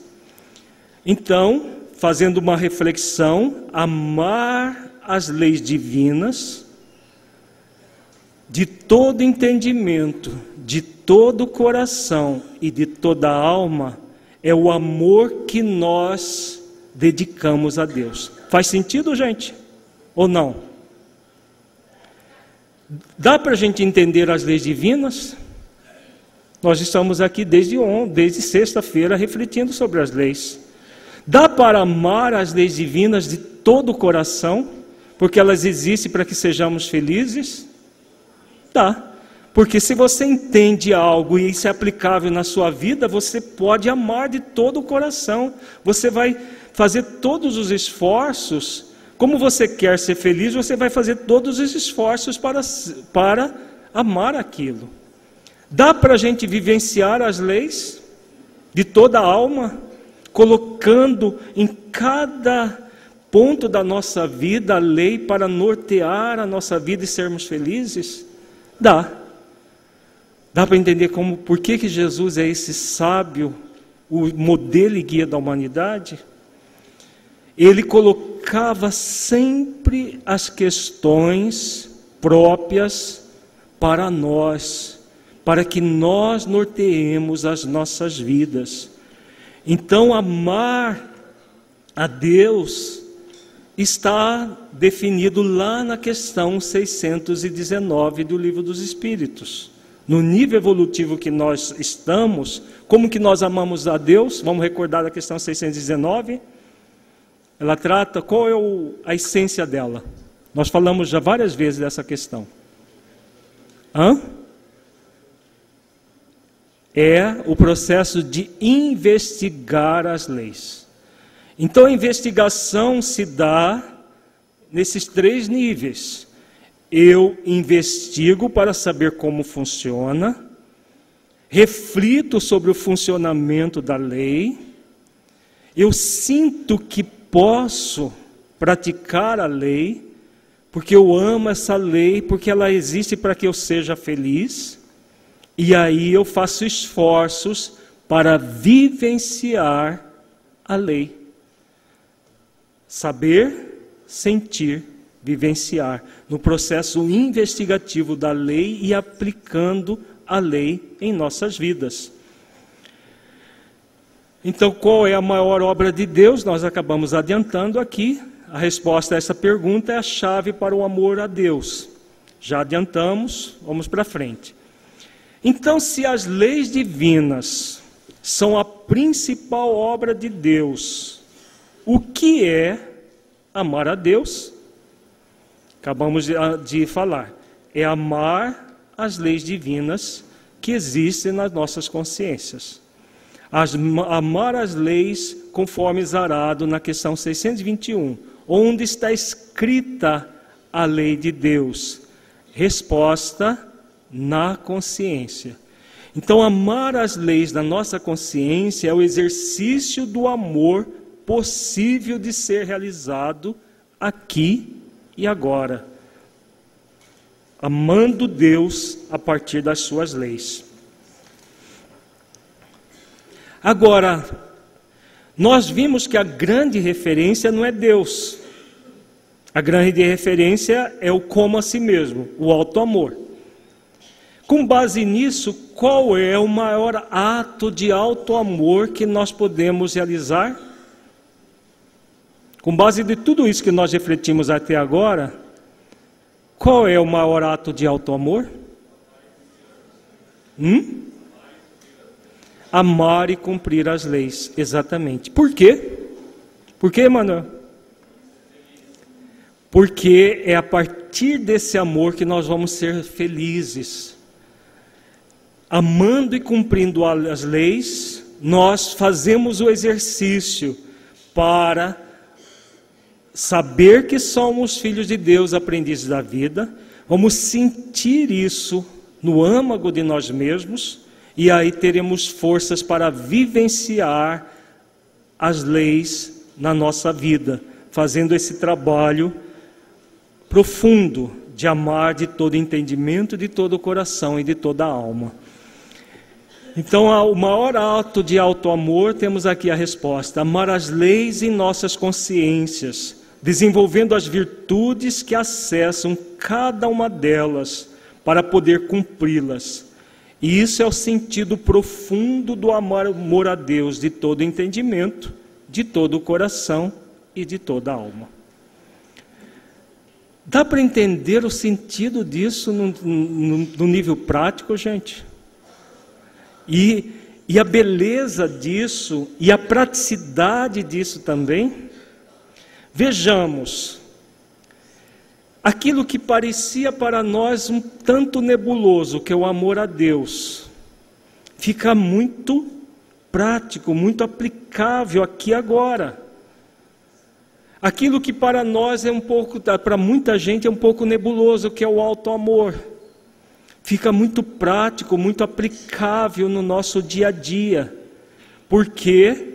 Então, fazendo uma reflexão, amar as leis divinas de todo entendimento, de todo coração e de toda alma é o amor que nós dedicamos a Deus. Faz sentido, gente? Ou não? Dá para a gente entender as leis divinas? Nós estamos aqui desde sexta-feira refletindo sobre as leis. Dá para amar as leis divinas de todo o coração, porque elas existem para que sejamos felizes? Dá. Porque se você entende algo e isso é aplicável na sua vida, você pode amar de todo o coração. Você vai fazer todos os esforços. Como você quer ser feliz, você vai fazer todos os esforços para amar aquilo. Dá para a gente vivenciar as leis de toda a alma, colocando em cada ponto da nossa vida a lei para nortear a nossa vida e sermos felizes? Dá. Dá para entender por que Jesus é esse sábio, o modelo e guia da humanidade? Ele colocava sempre as questões próprias para nós, para que nós norteemos as nossas vidas. Então, amar a Deus está definido lá na questão 619 do Livro dos Espíritos. No nível evolutivo que nós estamos, como que nós amamos a Deus? Vamos recordar a questão 619. Ela trata, qual é a essência dela? Nós falamos já várias vezes dessa questão. É o processo de investigar as leis. Então a investigação se dá nesses 3 níveis. Eu investigo para saber como funciona, reflito sobre o funcionamento da lei, eu sinto que posso praticar a lei, porque eu amo essa lei, porque ela existe para que eu seja feliz, e aí eu faço esforços para vivenciar a lei. Saber, sentir, vivenciar, no processo investigativo da lei e aplicando a lei em nossas vidas. Então, qual é a maior obra de Deus? Nós acabamos adiantando aqui. A resposta a essa pergunta é a chave para o amor a Deus. Já adiantamos, vamos para frente. Então, se as leis divinas são a principal obra de Deus, o que é amar a Deus? Acabamos de falar. É amar as leis divinas que existem nas nossas consciências. Amar as leis conforme Zarado na questão 621, onde está escrita a lei de Deus. Resposta: na consciência. Então, amar as leis da nossa consciência é o exercício do amor possível de ser realizado aqui e agora, amando Deus a partir das suas leis. Agora, nós vimos que a grande referência não é Deus. A grande referência é o como a si mesmo, o auto-amor. Com base nisso, qual é o maior ato de auto-amor que nós podemos realizar? Com base de tudo isso que nós refletimos até agora, qual é o maior ato de auto-amor? Amar e cumprir as leis, exatamente. Por quê? Por quê, Manuel? Porque é a partir desse amor que nós vamos ser felizes. Amando e cumprindo as leis, nós fazemos o exercício para saber que somos filhos de Deus, aprendizes da vida, vamos sentir isso no âmago de nós mesmos, e aí teremos forças para vivenciar as leis na nossa vida, fazendo esse trabalho profundo de amar de todo entendimento, de todo o coração e de toda a alma. Então, o maior ato de auto-amor, temos aqui a resposta: amar as leis em nossas consciências, desenvolvendo as virtudes que acessam cada uma delas para poder cumpri-las. E isso é o sentido profundo do amor a Deus, de todo entendimento, de todo o coração e de toda a alma. Dá para entender o sentido disso no nível prático, gente? E a beleza disso, e a praticidade disso também? Vejamos, aquilo que parecia para nós um tanto nebuloso, que é o amor a Deus, fica muito prático, muito aplicável aqui agora. Aquilo que para nós é um pouco, para muita gente é um pouco nebuloso, que é o auto-amor, fica muito prático, muito aplicável no nosso dia a dia, porque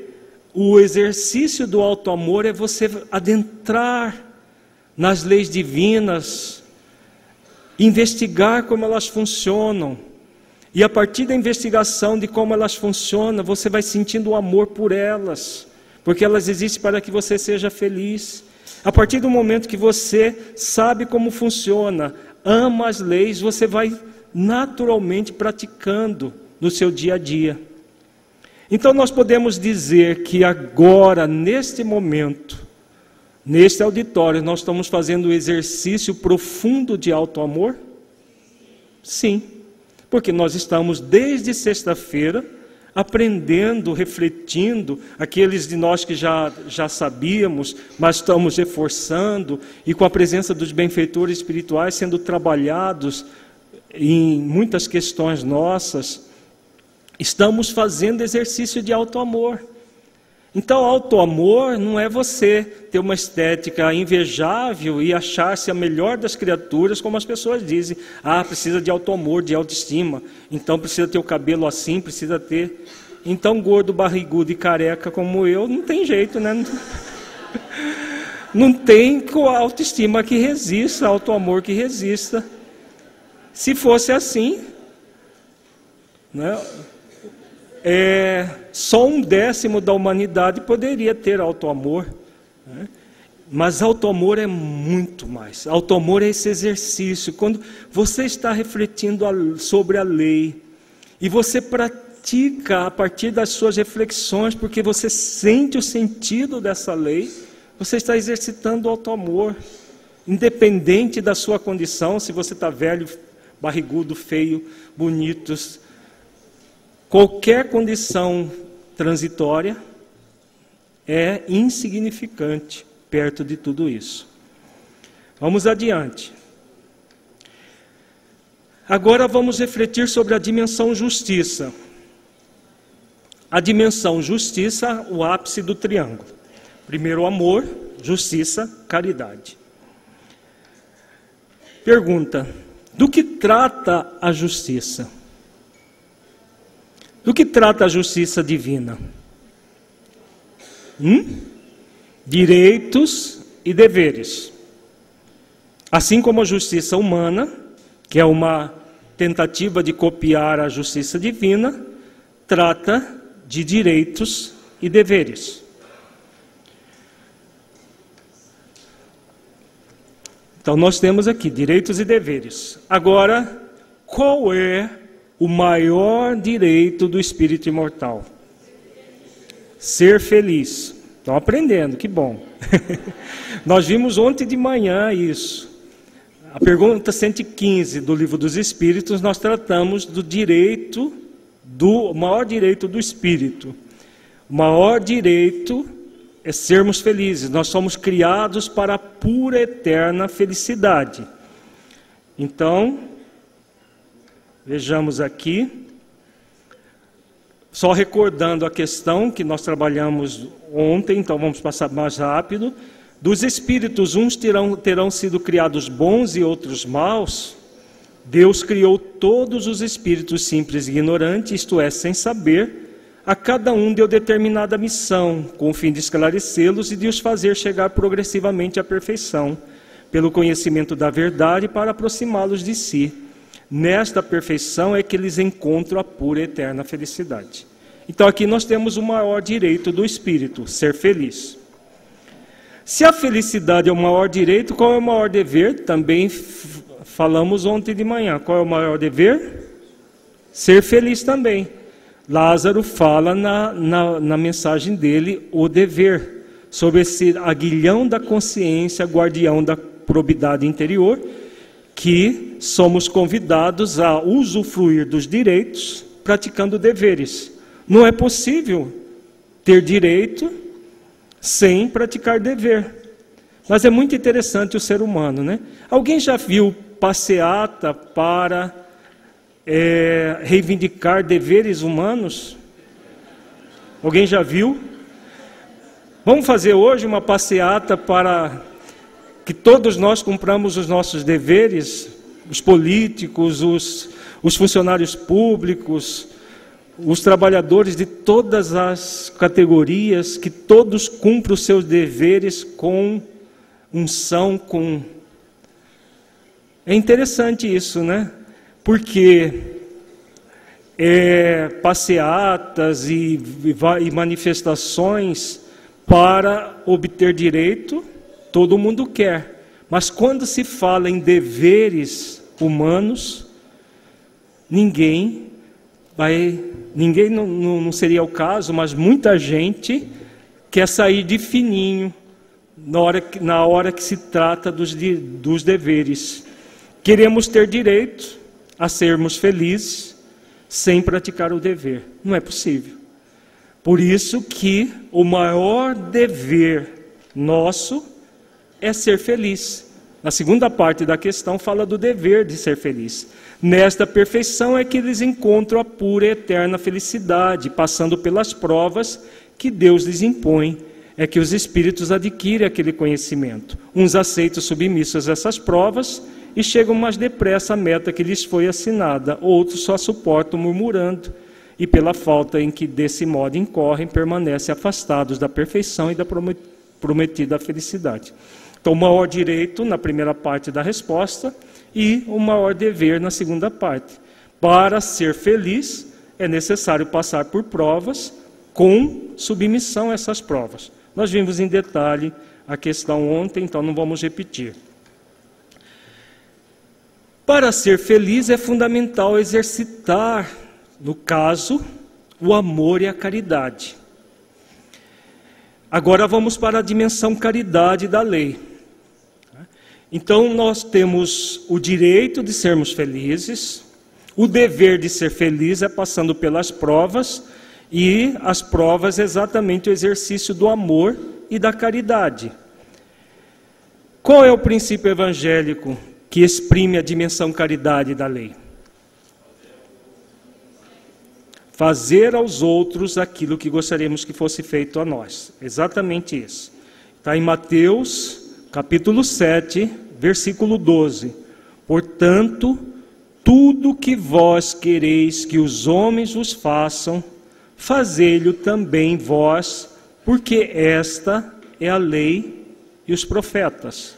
o exercício do auto-amor é você adentrar nas leis divinas, investigar como elas funcionam, e a partir da investigação de como elas funcionam, você vai sentindo o amor por elas, porque elas existem para que você seja feliz. A partir do momento que você sabe como funciona, ama as leis, você vai naturalmente praticando no seu dia a dia. Então nós podemos dizer que agora, neste momento, neste auditório, nós estamos fazendo um exercício profundo de auto-amor? Sim, porque nós estamos desde sexta-feira aprendendo, refletindo, aqueles de nós que já sabíamos, mas estamos reforçando, e com a presença dos benfeitores espirituais sendo trabalhados em muitas questões nossas, estamos fazendo exercício de auto-amor. Então, auto-amor não é você ter uma estética invejável e achar-se a melhor das criaturas, como as pessoas dizem. Ah, precisa de auto-amor, de autoestima. Então, precisa ter o cabelo assim, precisa ter... Então, gordo, barrigudo e careca como eu, não tem jeito, né? Não tem autoestima que resista, auto-amor que resista. Se fosse assim, né? Só 1/10 da humanidade poderia ter auto-amor, né? Mas auto-amor é muito mais. Auto-amor é esse exercício. Quando você está refletindo sobre a lei, e você pratica a partir das suas reflexões, porque você sente o sentido dessa lei, você está exercitando o auto-amor, independente da sua condição, se você está velho, barrigudo, feio, bonito. Qualquer condição transitória é insignificante perto de tudo isso. Vamos adiante. Agora vamos refletir sobre a dimensão justiça. A dimensão justiça, o ápice do triângulo. Primeiro amor, justiça, caridade. Pergunta: do que trata a justiça? Do que trata a justiça divina? Direitos e deveres. Assim como a justiça humana, que é uma tentativa de copiar a justiça divina, trata de direitos e deveres. Então nós temos aqui direitos e deveres. Agora, qual é o maior direito do espírito imortal? Ser feliz. Estão aprendendo, que bom. Nós vimos ontem de manhã isso. A pergunta 115 do Livro dos Espíritos, nós tratamos do direito, do maior direito do espírito. O maior direito é sermos felizes. Nós somos criados para a pura, eterna felicidade. Então, vejamos aqui, só recordando a questão que nós trabalhamos ontem, então vamos passar mais rápido. Dos espíritos, uns terão sido criados bons e outros maus. Deus criou todos os espíritos simples e ignorantes, isto é, sem saber. A cada um deu determinada missão, com o fim de esclarecê-los e de os fazer chegar progressivamente à perfeição, pelo conhecimento da verdade, para aproximá-los de si. Nesta perfeição é que eles encontram a pura e eterna felicidade. Então aqui nós temos o maior direito do espírito, ser feliz. Se a felicidade é o maior direito, qual é o maior dever? Também falamos ontem de manhã. Qual é o maior dever? Ser feliz também. Lázaro fala na mensagem dele o dever, sobre esse aguilhão da consciência, guardião da probidade interior, que somos convidados a usufruir dos direitos praticando deveres. Não é possível ter direito sem praticar dever. Mas é muito interessante o ser humano, né? Alguém já viu passeata para reivindicar deveres humanos? Alguém já viu? Vamos fazer hoje uma passeata para que todos nós cumpramos os nossos deveres, os políticos, os funcionários públicos, os trabalhadores de todas as categorias, que todos cumpram os seus deveres com unção, com... É interessante isso, né? Porque passeatas e manifestações para obter direito, todo mundo quer. Mas quando se fala em deveres humanos, ninguém não seria o caso, mas muita gente quer sair de fininho na hora que se trata dos deveres. Queremos ter direito a sermos felizes sem praticar o dever. Não é possível. Por isso que o maior dever nosso é ser feliz. Na segunda parte da questão fala do dever de ser feliz. Nesta perfeição é que eles encontram a pura e eterna felicidade, passando pelas provas que Deus lhes impõe. É que os espíritos adquirem aquele conhecimento. Uns aceitam submissos a essas provas e chegam mais depressa à meta que lhes foi assinada. Outros só suportam murmurando e, pela falta em que desse modo incorrem, permanecem afastados da perfeição e da prometida felicidade. Então, o maior direito na primeira parte da resposta e o maior dever na segunda parte. Para ser feliz, é necessário passar por provas com submissão a essas provas. Nós vimos em detalhe a questão ontem, então não vamos repetir. Para ser feliz é fundamental exercitar, no caso, o amor e a caridade. Agora vamos para a dimensão caridade da lei. Então nós temos o direito de sermos felizes, o dever de ser feliz é passando pelas provas, e as provas é exatamente o exercício do amor e da caridade. Qual é o princípio evangélico que exprime a dimensão caridade da lei? Fazer aos outros aquilo que gostaríamos que fosse feito a nós. Exatamente isso. Está em Mateus, capítulo 7, versículo 12. Portanto, tudo que vós quereis que os homens vos façam, fazei-lo também vós, porque esta é a lei e os profetas.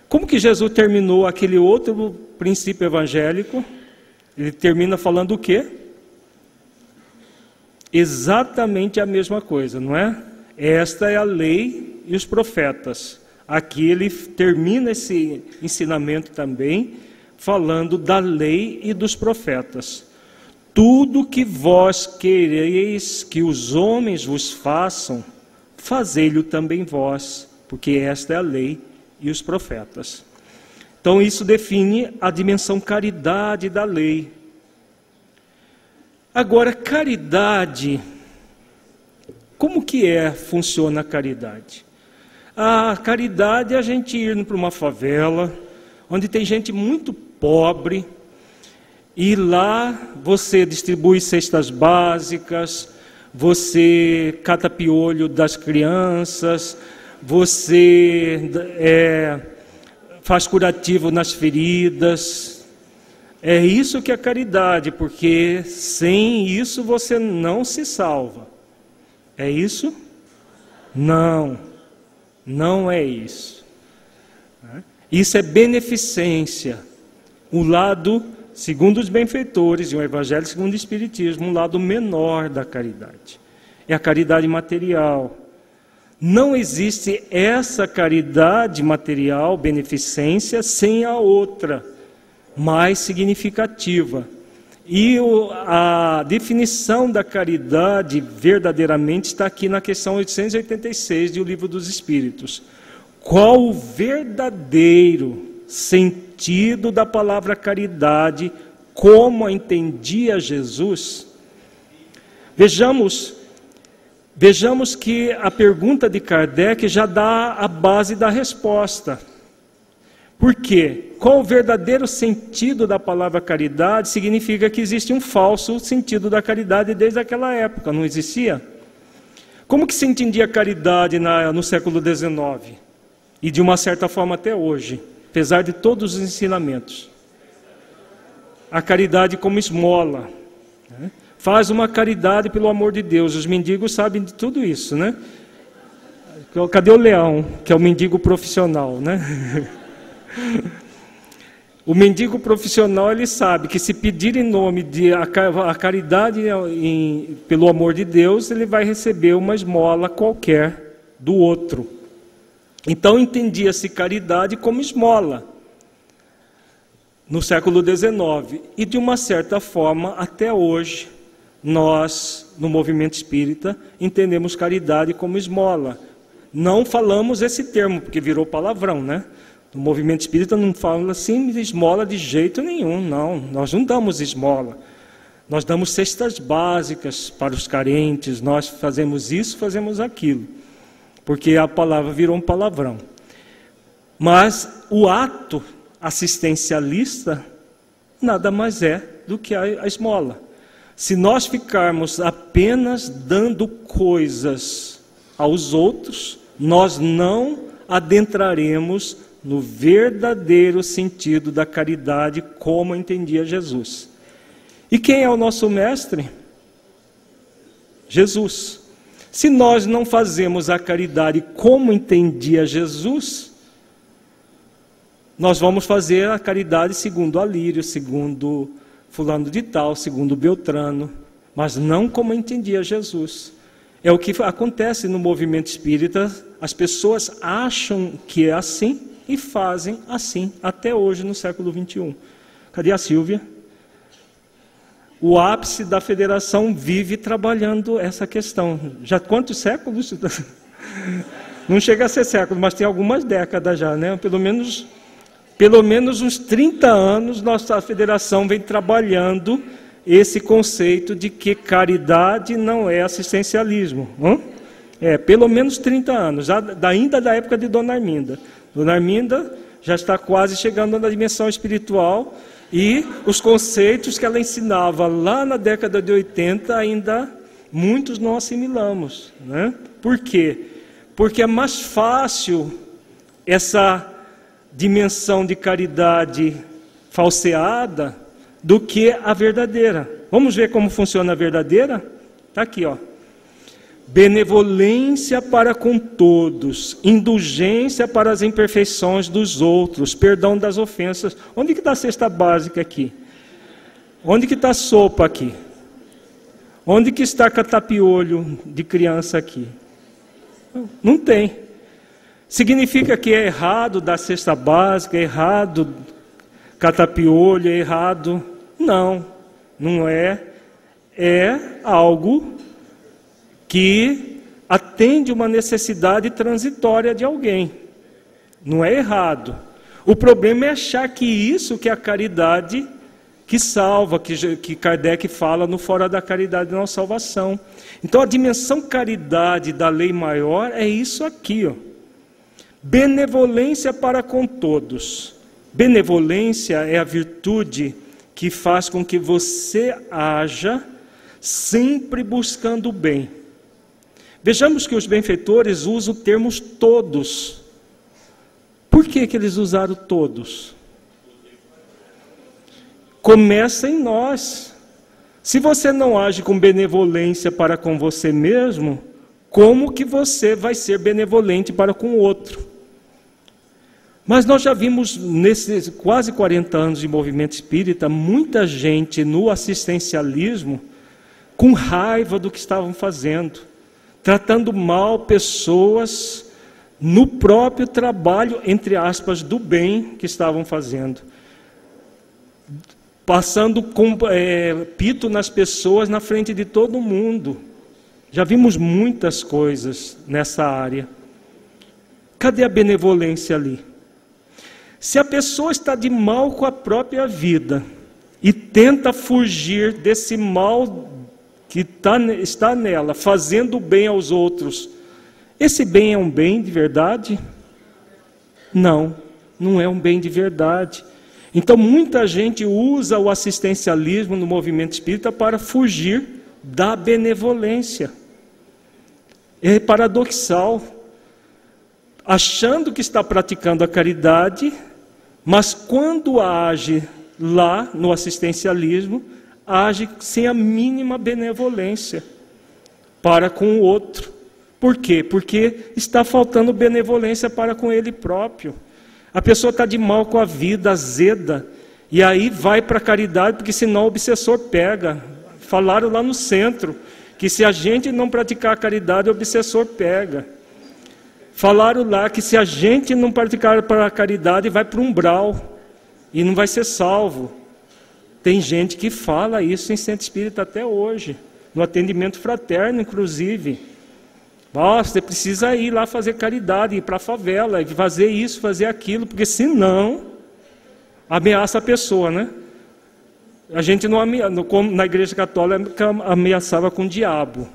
Como que Jesus terminou aquele outro princípio evangélico? Ele termina falando o quê? Exatamente a mesma coisa, não é? Esta é a lei e os profetas. Aqui ele termina esse ensinamento também, falando da lei e dos profetas. Tudo que vós quereis que os homens vos façam, fazei-lo também vós, porque esta é a lei e os profetas. Então isso define a dimensão caridade da lei. Agora, caridade, como que funciona a caridade? A caridade é a gente ir para uma favela, onde tem gente muito pobre, e lá você distribui cestas básicas, você cata piolho das crianças, você faz curativo nas feridas. É isso que é caridade, porque sem isso você não se salva. É isso? Não, não é isso. Isso é beneficência. O lado, segundo os benfeitores e o Evangelho segundo o Espiritismo, um lado menor da caridade. É a caridade material. Não existe essa caridade material, beneficência, sem a outra, mais significativa. E a definição da caridade verdadeiramente está aqui na questão 886 do Livro dos Espíritos. Qual o verdadeiro sentido da palavra caridade, como a entendia Jesus? Vejamos que a pergunta de Kardec já dá a base da resposta. Por quê? Qual o verdadeiro sentido da palavra caridade significa que existe um falso sentido da caridade desde aquela época, não existia? Como que se entendia caridade no século XIX? E de uma certa forma até hoje, apesar de todos os ensinamentos. A caridade como esmola. Né? Faz uma caridade pelo amor de Deus. Os mendigos sabem de tudo isso, né? Cadê o leão, que é o mendigo profissional, né? O mendigo profissional, ele sabe que se pedir em nome de a caridade pelo amor de Deus, ele vai receber uma esmola qualquer do outro. Então entendia-se caridade como esmola no século XIX. E de uma certa forma, até hoje, nós, no movimento espírita, entendemos caridade como esmola. Não falamos esse termo, porque virou palavrão, né? No movimento espírita não fala assim de esmola de jeito nenhum, não. Nós não damos esmola. Nós damos cestas básicas para os carentes, nós fazemos isso, fazemos aquilo. Porque a palavra virou um palavrão. Mas o ato assistencialista nada mais é do que a esmola. Se nós ficarmos apenas dando coisas aos outros, nós não adentraremos no verdadeiro sentido da caridade como entendia Jesus. E quem é o nosso mestre? Jesus. Se nós não fazemos a caridade como entendia Jesus, nós vamos fazer a caridade segundo Alírio, segundo fulano de tal, segundo Beltrano, mas não como entendia Jesus. É o que acontece no movimento espírita, as pessoas acham que é assim e fazem assim, até hoje no século XXI. Cadê a Silvia? O ápice da federação vive trabalhando essa questão. Já quantos séculos? Não chega a ser século, mas tem algumas décadas já, né? Pelo menos uns 30 anos nossa federação vem trabalhando esse conceito de que caridade não é assistencialismo. Pelo menos 30 anos, ainda da época de Dona Arminda. Dona Arminda já está quase chegando na dimensão espiritual e os conceitos que ela ensinava lá na década de 80 ainda muitos não assimilamos. Né? Por quê? Porque é mais fácil essa dimensão de caridade falseada do que a verdadeira. Vamos ver como funciona a verdadeira? Está aqui, ó. Benevolência para com todos, indulgência para as imperfeições dos outros, perdão das ofensas. Onde que está a cesta básica aqui? Onde que está a sopa aqui? Onde que está catapiolho de criança aqui? Não tem. Significa que é errado dar cesta básica, é errado catar piolho, é errado? Não, não é. É algo que atende uma necessidade transitória de alguém. Não é errado. O problema é achar que isso que é a caridade que salva, que Kardec fala no Fora da Caridade não Salvação. Então a dimensão caridade da lei maior é isso aqui, ó. Benevolência para com todos. Benevolência é a virtude que faz com que você haja sempre buscando o bem. Vejamos que os benfeitores usam termos todos. Por que eles usaram todos? Começa em nós. Se você não age com benevolência para com você mesmo, como que você vai ser benevolente para com o outro? Mas nós já vimos, nesses quase 40 anos de movimento espírita, muita gente no assistencialismo com raiva do que estavam fazendo, tratando mal pessoas no próprio trabalho, entre aspas, do bem que estavam fazendo. Passando com pito nas pessoas na frente de todo mundo. Já vimos muitas coisas nessa área. Cadê a benevolência ali? Se a pessoa está de mal com a própria vida e tenta fugir desse mal que está nela, fazendo bem aos outros, esse bem é um bem de verdade? Não, não é um bem de verdade. Então muita gente usa o assistencialismo no movimento espírita para fugir da benevolência. É paradoxal, achando que está praticando a caridade, mas quando age lá no assistencialismo, age sem a mínima benevolência para com o outro. Por quê? Porque está faltando benevolência para com ele próprio. A pessoa está de mal com a vida, azeda, e aí vai para a caridade, porque senão o obsessor pega. Falaram lá no centro, que se a gente não praticar a caridade, o obsessor pega. Falaram lá que se a gente não praticar para a caridade, vai para o umbral, e não vai ser salvo. Tem gente que fala isso em centro espírita até hoje, no atendimento fraterno, inclusive. Você precisa ir lá fazer caridade, ir para a favela, e fazer isso, fazer aquilo, porque senão ameaça a pessoa, né? A gente não como na Igreja Católica ameaçava com o diabo.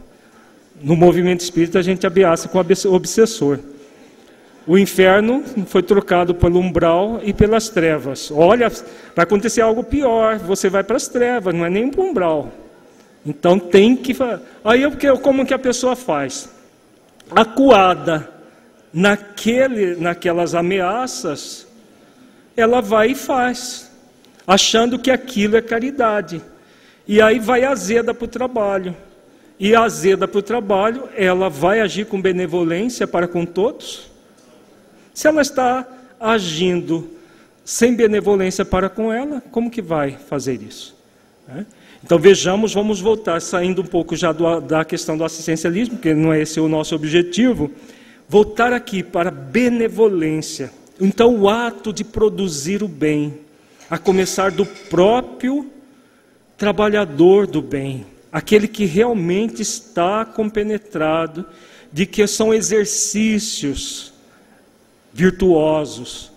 No movimento espírita a gente ameaça com o obsessor. O inferno foi trocado pelo umbral e pelas trevas. Olha, vai acontecer algo pior, você vai para as trevas, não é nem para o umbral. Então tem que... Aí como que a pessoa faz? Acuada naquelas ameaças, ela vai e faz, achando que aquilo é caridade. E aí vai azeda para o trabalho. E azeda para o trabalho, ela vai agir com benevolência para com todos? Se ela está agindo sem benevolência para com ela, como que vai fazer isso? Então vejamos, vamos voltar, saindo um pouco já da questão do assistencialismo, porque não é esse o nosso objetivo, voltar aqui para a benevolência. Então o ato de produzir o bem, a começar do próprio trabalhador do bem, aquele que realmente está compenetrado de que são exercícios virtuosos.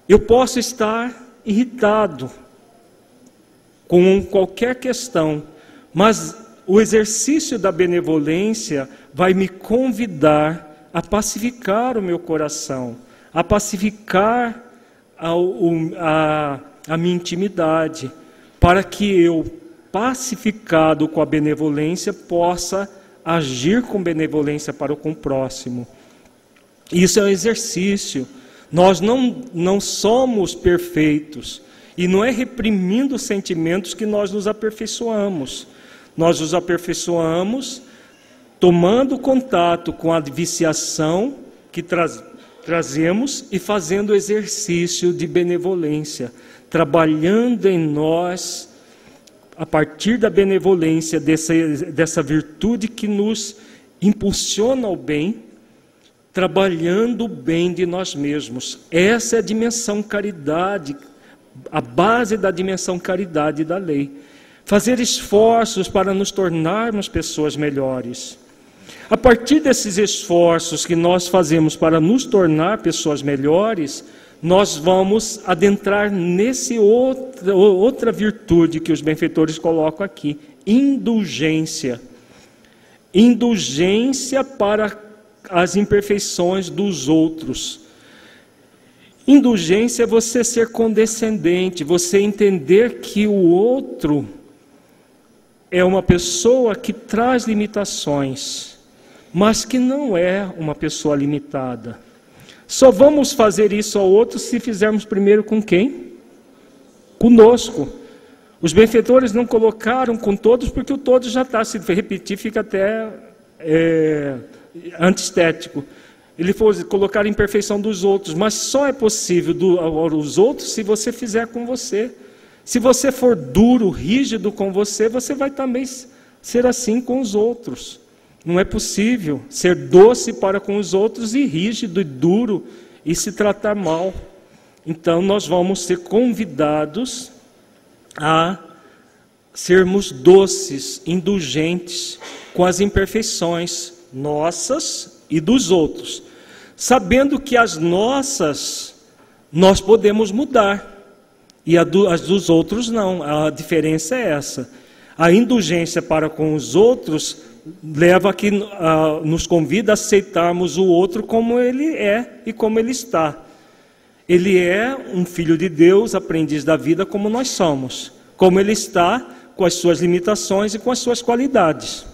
Eu posso estar irritado com qualquer questão, mas o exercício da benevolência vai me convidar a pacificar o meu coração, a pacificar a minha intimidade, para que eu, pacificado com a benevolência, possa agir com benevolência para com o próximo. Isso é um exercício. Nós não somos perfeitos. E não é reprimindo os sentimentos que nós nos aperfeiçoamos. Nós nos aperfeiçoamos tomando contato com a viciação que trazemos e fazendo exercício de benevolência, trabalhando em nós, a partir da benevolência, dessa virtude que nos impulsiona ao bem, trabalhando o bem de nós mesmos. Essa é a dimensão caridade, a base da dimensão caridade da lei. Fazer esforços para nos tornarmos pessoas melhores. A partir desses esforços que nós fazemos para nos tornar pessoas melhores, nós vamos adentrar nesse outra virtude que os benfeitores colocam aqui, indulgência. Indulgência para as imperfeições dos outros. Indulgência é você ser condescendente, você entender que o outro é uma pessoa que traz limitações, mas que não é uma pessoa limitada. Só vamos fazer isso ao outro se fizermos primeiro com quem? Conosco. Os benfeitores não colocaram com todos, porque o todo já está, se repetir fica até antiestético. Ele foi colocar a imperfeição dos outros, mas só é possível os outros se você fizer com você. Se você for duro, rígido com você, você vai também ser assim com os outros. Não é possível ser doce para com os outros e rígido e duro e se tratar mal. Então nós vamos ser convidados a sermos doces, indulgentes com as imperfeições nossas e dos outros, sabendo que as nossas nós podemos mudar e as dos outros não. A diferença é essa. A indulgência para com os outros leva a que nos convida a aceitarmos o outro como ele é e como ele está. Ele é um filho de Deus, aprendiz da vida como nós somos, como ele está, com as suas limitações e com as suas qualidades.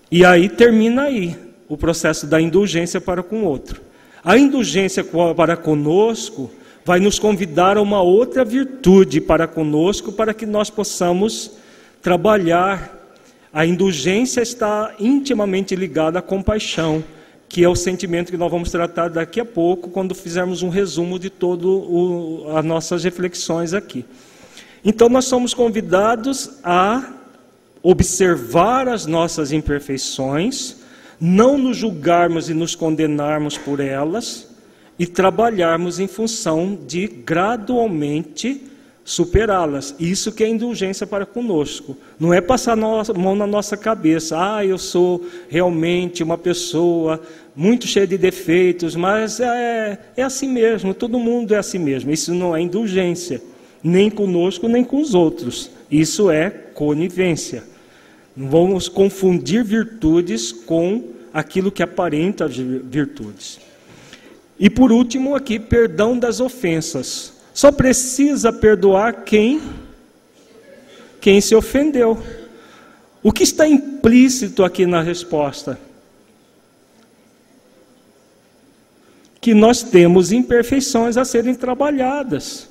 E aí termina aí o processo da indulgência para com o outro. A indulgência para conosco vai nos convidar a uma outra virtude para conosco, para que nós possamos trabalhar. A indulgência está intimamente ligada à compaixão, que é o sentimento que nós vamos tratar daqui a pouco, quando fizermos um resumo de todas as nossas reflexões aqui. Então nós somos convidados a observar as nossas imperfeições, não nos julgarmos e nos condenarmos por elas, e trabalharmos em função de gradualmente superá-las. Isso que é indulgência para conosco. Não é passar a mão na nossa cabeça. Eu sou realmente uma pessoa muito cheia de defeitos, mas é assim mesmo, todo mundo é assim mesmo. Isso não é indulgência, nem conosco, nem com os outros. Isso é conivência. Não vamos confundir virtudes com aquilo que aparenta virtudes. E por último aqui, perdão das ofensas. Só precisa perdoar quem se ofendeu. O que está implícito aqui na resposta? Que nós temos imperfeições a serem trabalhadas.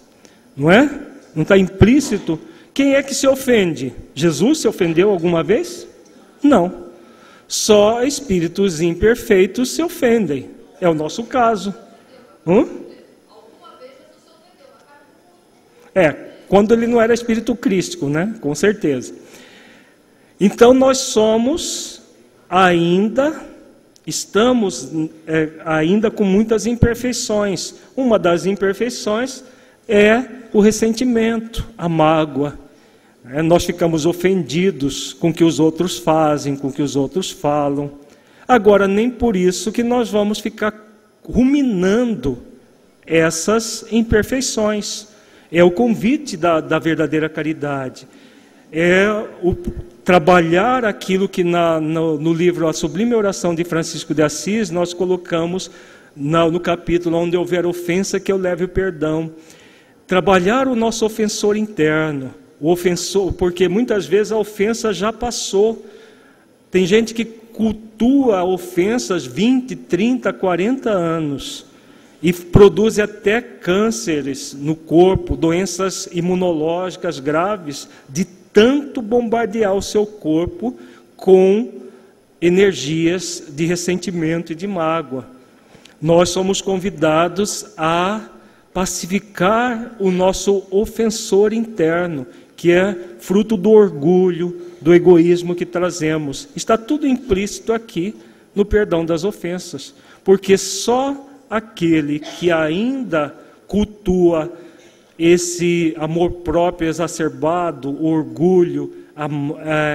Não é? Não está implícito? Quem é que se ofende? Jesus se ofendeu alguma vez? Não. Só espíritos imperfeitos se ofendem. É o nosso caso. Quando ele não era espírito crístico, né? Com certeza. Então nós estamos ainda com muitas imperfeições. Uma das imperfeições é o ressentimento, a mágoa. Nós ficamos ofendidos com o que os outros fazem, com o que os outros falam. Agora, nem por isso que nós vamos ficar ruminando essas imperfeições. É o convite da verdadeira caridade. É o trabalhar aquilo que no livro A Sublime Oração de Francisco de Assis, nós colocamos no capítulo onde houver ofensa, que eu leve o perdão. Trabalhar o nosso ofensor interno. O ofensor, porque muitas vezes a ofensa já passou. Tem gente que cultua ofensas 20, 30, 40 anos e produz até cânceres no corpo, doenças imunológicas graves, de tanto bombardear o seu corpo com energias de ressentimento e de mágoa. Nós somos convidados a pacificar o nosso ofensor interno, que é fruto do orgulho, do egoísmo que trazemos. Está tudo implícito aqui no perdão das ofensas, porque só aquele que ainda cultua esse amor próprio exacerbado, o orgulho,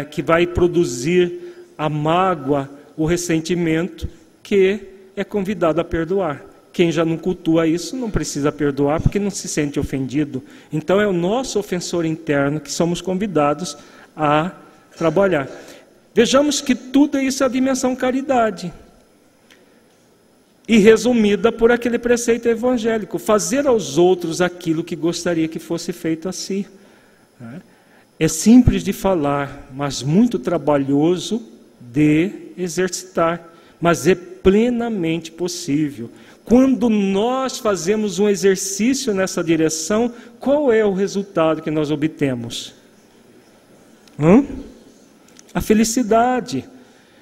que vai produzir a mágoa, o ressentimento, que é convidado a perdoar. Quem já não cultua isso não precisa perdoar, porque não se sente ofendido. Então é o nosso ofensor interno que somos convidados a trabalhar. Vejamos que tudo isso é a dimensão caridade. E resumida por aquele preceito evangélico: fazer aos outros aquilo que gostaria que fosse feito a si. É simples de falar, mas muito trabalhoso de exercitar. Mas é plenamente possível. Quando nós fazemos um exercício nessa direção, qual é o resultado que nós obtemos? A felicidade.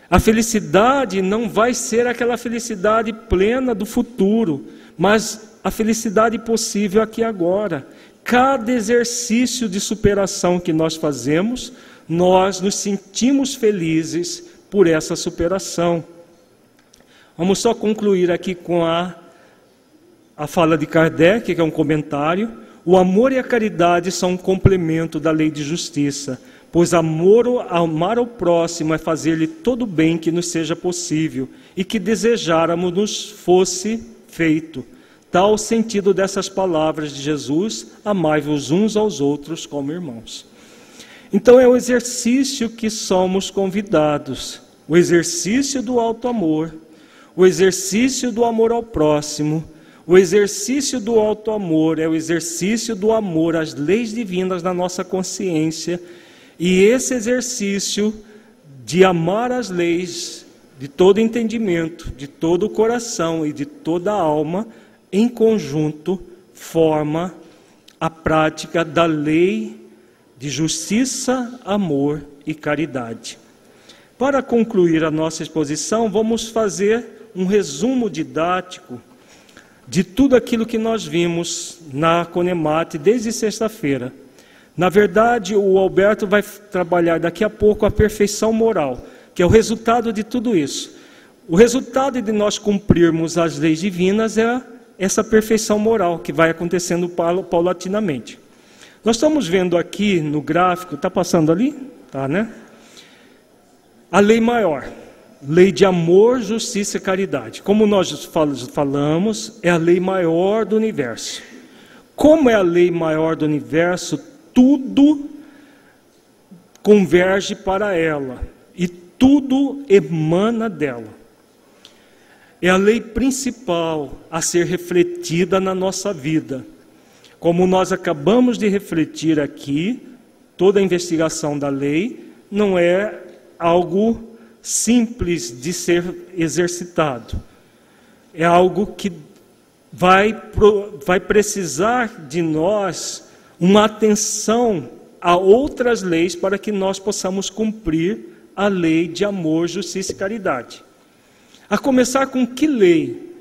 A felicidade não vai ser aquela felicidade plena do futuro, mas a felicidade possível aqui e agora. Cada exercício de superação que nós fazemos, nós nos sentimos felizes por essa superação. Vamos só concluir aqui com a fala de Kardec, que é um comentário. O amor e a caridade são um complemento da lei de justiça, pois amar ao próximo é fazer-lhe todo o bem que nos seja possível e que desejáramos nos fosse feito. Tal o sentido dessas palavras de Jesus: amai-vos uns aos outros como irmãos. Então é o exercício que somos convidados, o exercício do alto amor, o exercício do amor ao próximo. O exercício do alto amor é o exercício do amor às leis divinas na nossa consciência. E esse exercício de amar as leis de todo entendimento, de todo o coração e de toda a alma, em conjunto, forma a prática da lei de justiça, amor e caridade. Para concluir a nossa exposição, vamos fazer um resumo didático de tudo aquilo que nós vimos na Conemate desde sexta-feira. Na verdade, o Alberto vai trabalhar daqui a pouco a perfeição moral, que é o resultado de tudo isso. O resultado de nós cumprirmos as leis divinas é essa perfeição moral, que vai acontecendo paulatinamente. Nós estamos vendo aqui no gráfico, está passando ali? Tá, né? A lei maior. Lei de amor, justiça e caridade. Como nós falamos, é a lei maior do universo. Como é a lei maior do universo, tudo converge para ela e tudo emana dela. É a lei principal a ser refletida na nossa vida. Como nós acabamos de refletir aqui, toda a investigação da lei não é algo simples de ser exercitado. É algo que vai precisar de nós uma atenção a outras leis para que nós possamos cumprir a lei de amor, justiça e caridade. A começar com que lei?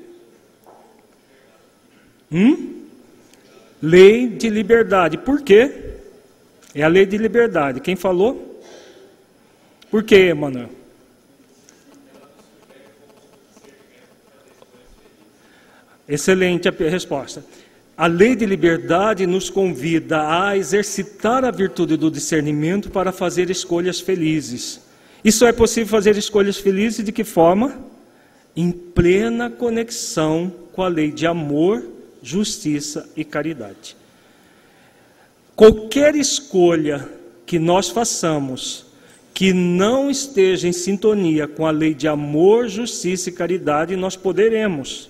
Lei de liberdade. Por quê? É a lei de liberdade. Quem falou? Por quê, Emanuel? Excelente a resposta. A lei de liberdade nos convida a exercitar a virtude do discernimento para fazer escolhas felizes. E só é possível fazer escolhas felizes de que forma? Em plena conexão com a lei de amor, justiça e caridade. Qualquer escolha que nós façamos que não esteja em sintonia com a lei de amor, justiça e caridade, nós poderemos,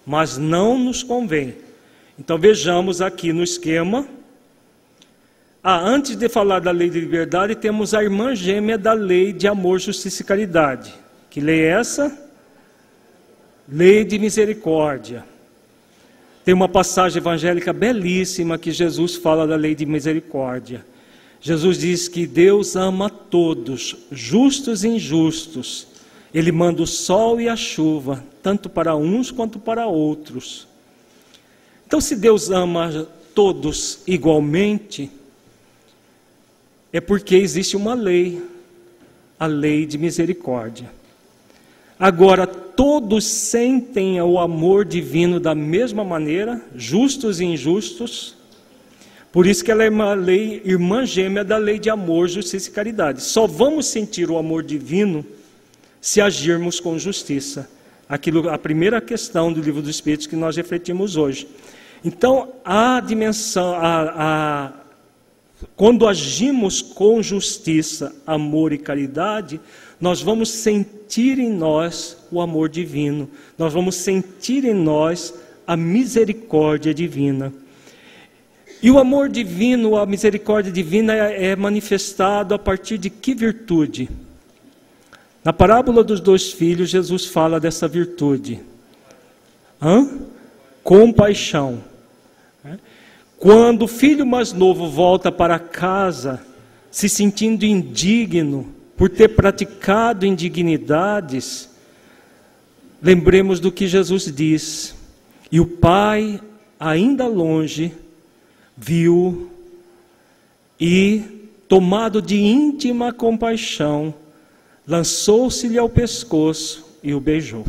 mas não nos convém. Então vejamos aqui no esquema. Antes de falar da lei de liberdade, temos a irmã gêmea da lei de amor, justiça e caridade. Que lei é essa? Lei de misericórdia. Tem uma passagem evangélica belíssima que Jesus fala da lei de misericórdia. Jesus diz que Deus ama todos, justos e injustos. Ele manda o sol e a chuva, tanto para uns quanto para outros. Então, se Deus ama todos igualmente, é porque existe uma lei, a lei de misericórdia. Agora, todos sentem o amor divino da mesma maneira, justos e injustos. Por isso que ela é uma lei, irmã gêmea da lei de amor, justiça e caridade. Só vamos sentir o amor divino se agirmos com justiça. A primeira questão do Livro dos Espíritos que nós refletimos hoje. Então, a dimensão, quando agimos com justiça, amor e caridade, nós vamos sentir em nós o amor divino, nós vamos sentir em nós a misericórdia divina. E o amor divino, a misericórdia divina é manifestado a partir de que virtude? Na parábola dos 2 filhos, Jesus fala dessa virtude. Compaixão. Quando o filho mais novo volta para casa, se sentindo indigno, por ter praticado indignidades, lembremos do que Jesus diz. E o pai, ainda longe, viu e, tomado de íntima compaixão, lançou-se-lhe ao pescoço e o beijou.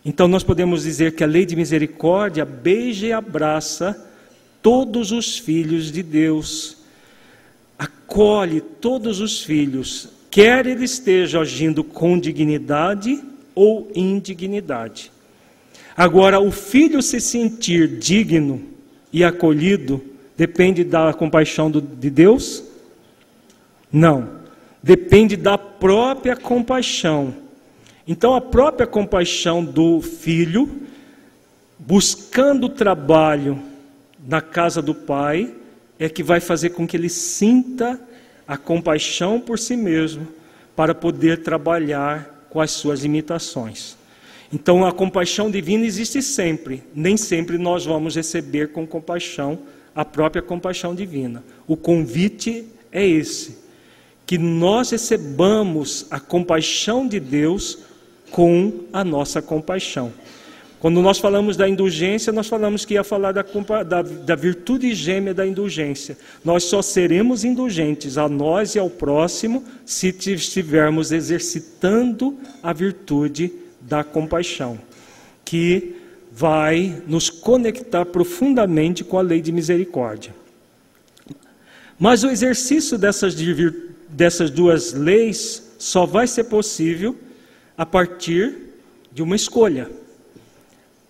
Então nós podemos dizer que a lei de misericórdia beija e abraça todos os filhos de Deus, acolhe todos os filhos, quer ele esteja agindo com dignidade ou indignidade. Agora, o filho se sentir digno e acolhido depende da compaixão de Deus? Não, depende da própria compaixão. Então, a própria compaixão do filho, buscando trabalho na casa do pai, é que vai fazer com que ele sinta a compaixão por si mesmo, para poder trabalhar com as suas limitações. Então a compaixão divina existe sempre, nem sempre nós vamos receber com compaixão a própria compaixão divina. O convite é esse, que nós recebamos a compaixão de Deus com a nossa compaixão. Quando nós falamos da indulgência, nós falamos que ia falar da virtude gêmea da indulgência. Nós só seremos indulgentes a nós e ao próximo se estivermos exercitando a virtude da compaixão, que vai nos conectar profundamente com a lei de misericórdia. Mas o exercício dessas 2 leis só vai ser possível a partir de uma escolha.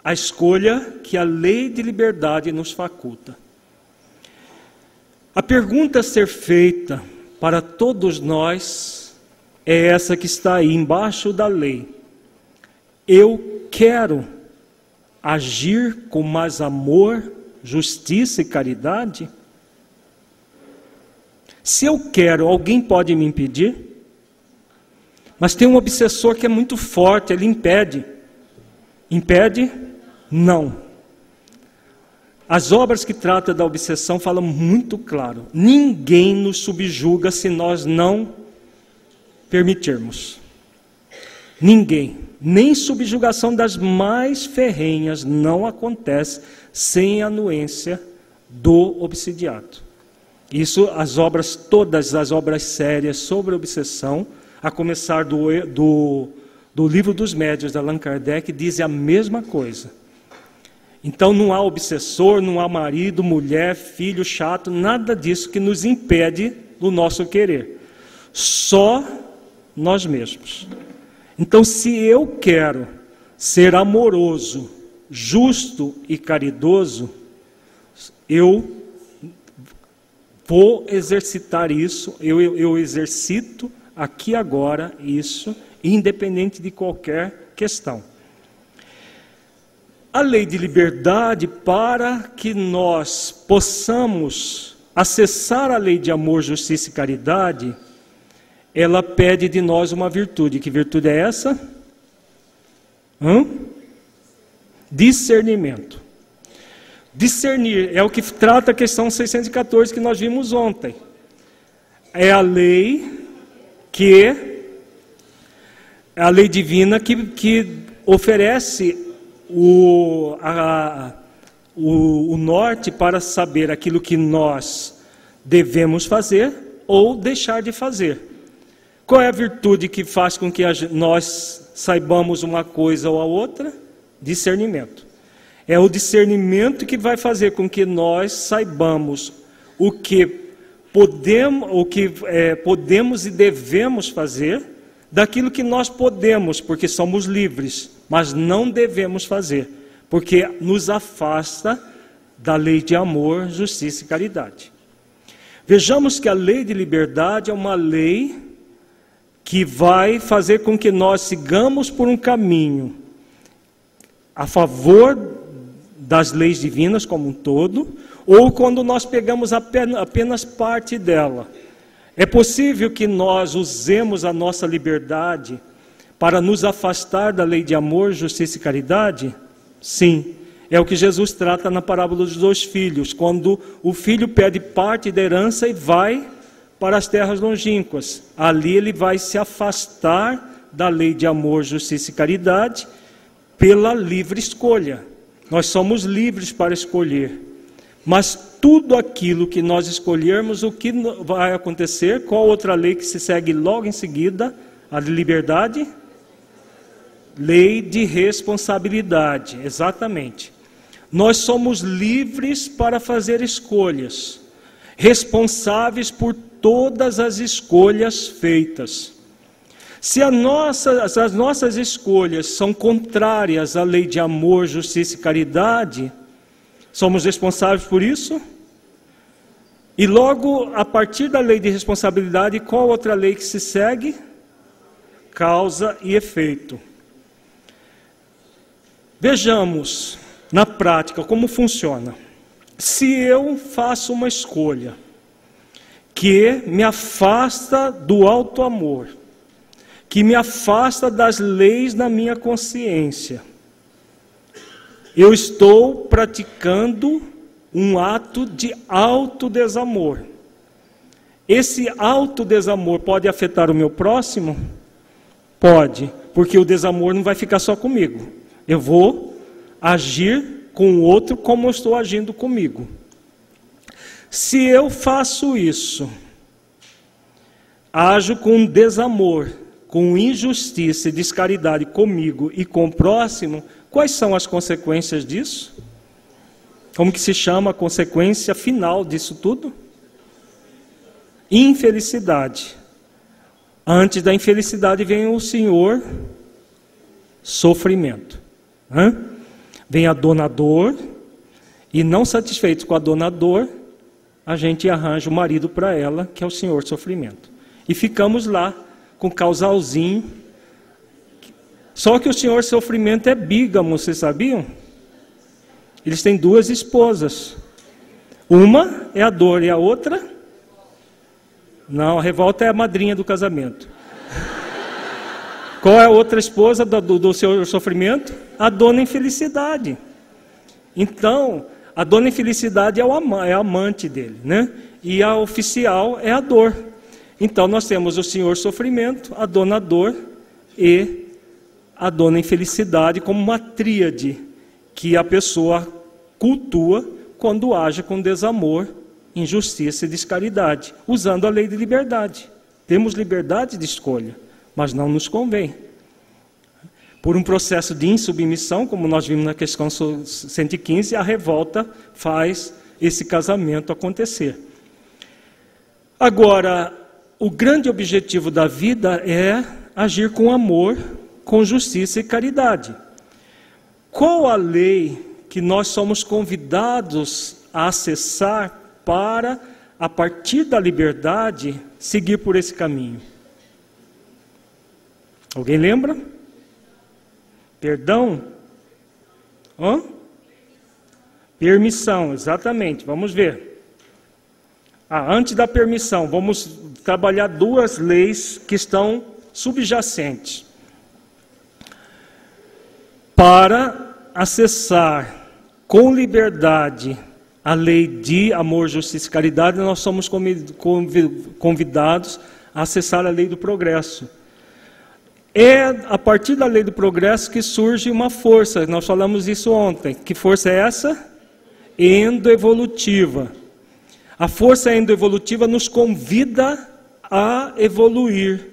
A escolha que a lei de liberdade nos faculta. A pergunta a ser feita para todos nós é essa que está aí embaixo da lei. Eu quero agir com mais amor, justiça e caridade? Se eu quero, alguém pode me impedir? Mas tem um obsessor que é muito forte, ele impede. Impede? Não. As obras que tratam da obsessão falam muito claro. Ninguém nos subjuga se nós não permitirmos. Ninguém. Nem subjugação das mais ferrenhas não acontece sem a anuência do obsidiado. Isso, todas as obras sérias sobre obsessão, a começar do Livro dos Médiuns, de Allan Kardec, dizem a mesma coisa. Então não há obsessor, não há marido, mulher, filho chato, nada disso que nos impede do nosso querer. Só nós mesmos. Então, se eu quero ser amoroso, justo e caridoso, eu vou exercitar isso, eu exercito aqui agora isso, independente de qualquer questão. A lei de liberdade, para que nós possamos acessar a lei de amor, justiça e caridade, ela pede de nós uma virtude. Que virtude é essa? Discernimento. Discernir é o que trata a questão 614 que nós vimos ontem. É a lei divina que oferece o norte para saber aquilo que nós devemos fazer ou deixar de fazer. Qual é a virtude que faz com que nós saibamos uma coisa ou a outra? Discernimento. É o discernimento que vai fazer com que nós saibamos o que podemos e devemos fazer daquilo que nós podemos, porque somos livres, mas não devemos fazer, porque nos afasta da lei de amor, justiça e caridade. Vejamos que a lei de liberdade é uma lei que vai fazer com que nós sigamos por um caminho a favor das leis divinas como um todo, ou quando nós pegamos apenas parte dela. É possível que nós usemos a nossa liberdade para nos afastar da lei de amor, justiça e caridade? Sim. É o que Jesus trata na parábola dos 2 filhos, quando o filho pede parte da herança e vai para as terras longínquas. Ali ele vai se afastar da lei de amor, justiça e caridade pela livre escolha. Nós somos livres para escolher. Mas tudo aquilo que nós escolhermos, o que vai acontecer? Qual outra lei que se segue logo em seguida? A de liberdade? Lei de responsabilidade, exatamente. Nós somos livres para fazer escolhas, responsáveis por todas as escolhas feitas. Se as nossas escolhas são contrárias à lei de amor, justiça e caridade, somos responsáveis por isso? E logo, a partir da lei de responsabilidade, qual outra lei que se segue? Causa e efeito. Vejamos, na prática, como funciona. Se eu faço uma escolha que me afasta do alto amor, que me afasta das leis na minha consciência, eu estou praticando um ato de autodesamor. Esse autodesamor pode afetar o meu próximo? Pode, porque o desamor não vai ficar só comigo. Eu vou agir com o outro como eu estou agindo comigo. Se eu faço isso, ajo com desamor, com injustiça e descaridade comigo e com o próximo, quais são as consequências disso? Como que se chama a consequência final disso tudo? Infelicidade. Antes da infelicidade vem o Senhor, sofrimento. Vem a dor, e não satisfeitos com a dor, a gente arranja o marido para ela, que é o Senhor sofrimento. E ficamos lá, com causalzinho. Só que o Senhor sofrimento é bígamo, vocês sabiam? Eles têm 2 esposas. Uma é a dor e a outra? Não, a revolta é a madrinha do casamento. Qual é a outra esposa do Senhor sofrimento? A dona infelicidade. Então, a dona infelicidade é a amante dele, né? E a oficial é a dor. Então, nós temos o Senhor sofrimento, a dona dor e a dona infelicidade como uma tríade que a pessoa cultua quando age com desamor, injustiça e descaridade, usando a lei de liberdade. Temos liberdade de escolha, mas não nos convém. Por um processo de insubmissão, como nós vimos na questão 115, a revolta faz esse casamento acontecer. Agora, o grande objetivo da vida é agir com amor, com justiça e caridade. Qual a lei que nós somos convidados a acessar para, a partir da liberdade, seguir por esse caminho? Alguém lembra? Perdão? Permissão, exatamente. Vamos ver. Antes da permissão, vamos trabalhar 2 leis que estão subjacentes. Para acessar com liberdade a lei de amor, justiça e caridade, nós somos convidados a acessar a lei do progresso. É a partir da lei do progresso que surge uma força, nós falamos isso ontem. Que força é essa? Endoevolutiva. A força endoevolutiva nos convida a evoluir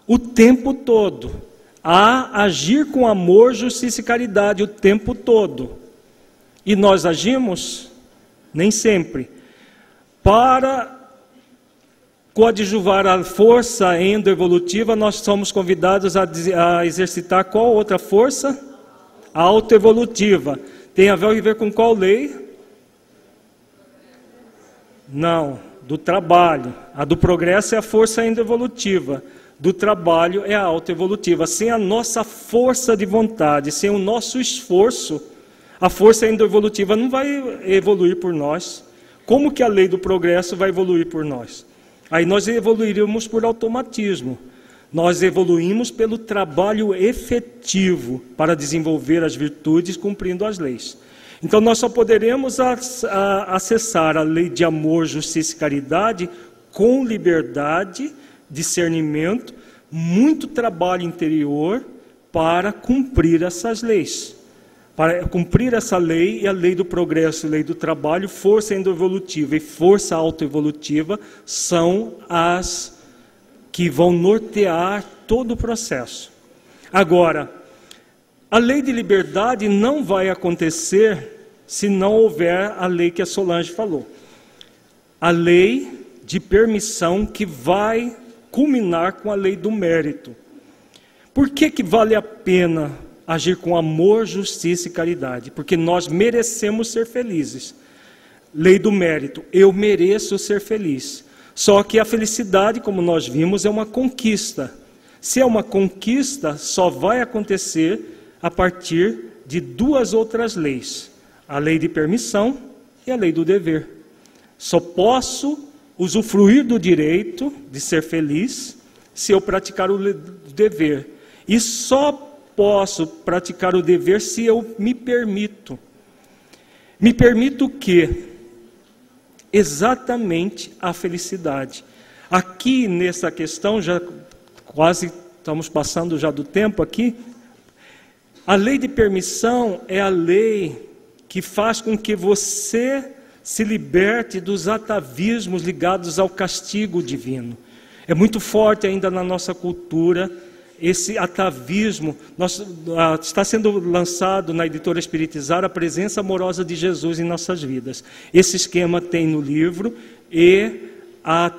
o tempo todo. a agir com amor, justiça e caridade o tempo todo. E nós agimos? Nem sempre. Para coadjuvar a força endoevolutiva, nós somos convidados a exercitar qual outra força? A autoevolutiva. Tem a ver com qual lei? Não, do trabalho. A do progresso é a força endoevolutiva. Do trabalho é a autoevolutiva. Sem a nossa força de vontade, sem o nosso esforço, a força endoevolutiva não vai evoluir por nós. Como que a lei do progresso vai evoluir por nós? Aí nós evoluiríamos por automatismo. Nós evoluímos pelo trabalho efetivo para desenvolver as virtudes cumprindo as leis. Então nós só poderemos acessar a lei de amor, justiça e caridade com liberdade, discernimento, muito trabalho interior para cumprir essas leis. Para cumprir essa lei, e a lei do progresso, lei do trabalho, força endoevolutiva e força autoevolutiva são as que vão nortear todo o processo. Agora, a lei de liberdade não vai acontecer se não houver a lei que a Solange falou. A lei de permissão que vai culminar com a lei do mérito. Por que vale a pena agir com amor, justiça e caridade? Porque nós merecemos ser felizes. Lei do mérito, eu mereço ser feliz. Só que a felicidade, como nós vimos, é uma conquista. Se é uma conquista, só vai acontecer a partir de duas outras leis. A lei de permissão e a lei do dever. Só posso usufruir do direito de ser feliz se eu praticar o dever. E só posso praticar o dever se eu me permito. Me permito o quê? Exatamente a felicidade. Aqui nessa questão, já quase estamos passando já do tempo aqui, a lei de permissão é a lei que faz com que você se liberte dos atavismos ligados ao castigo divino. É muito forte ainda na nossa cultura esse atavismo. Está sendo lançado na editora Espiritizar a presença amorosa de Jesus em nossas vidas. Esse esquema tem no livro e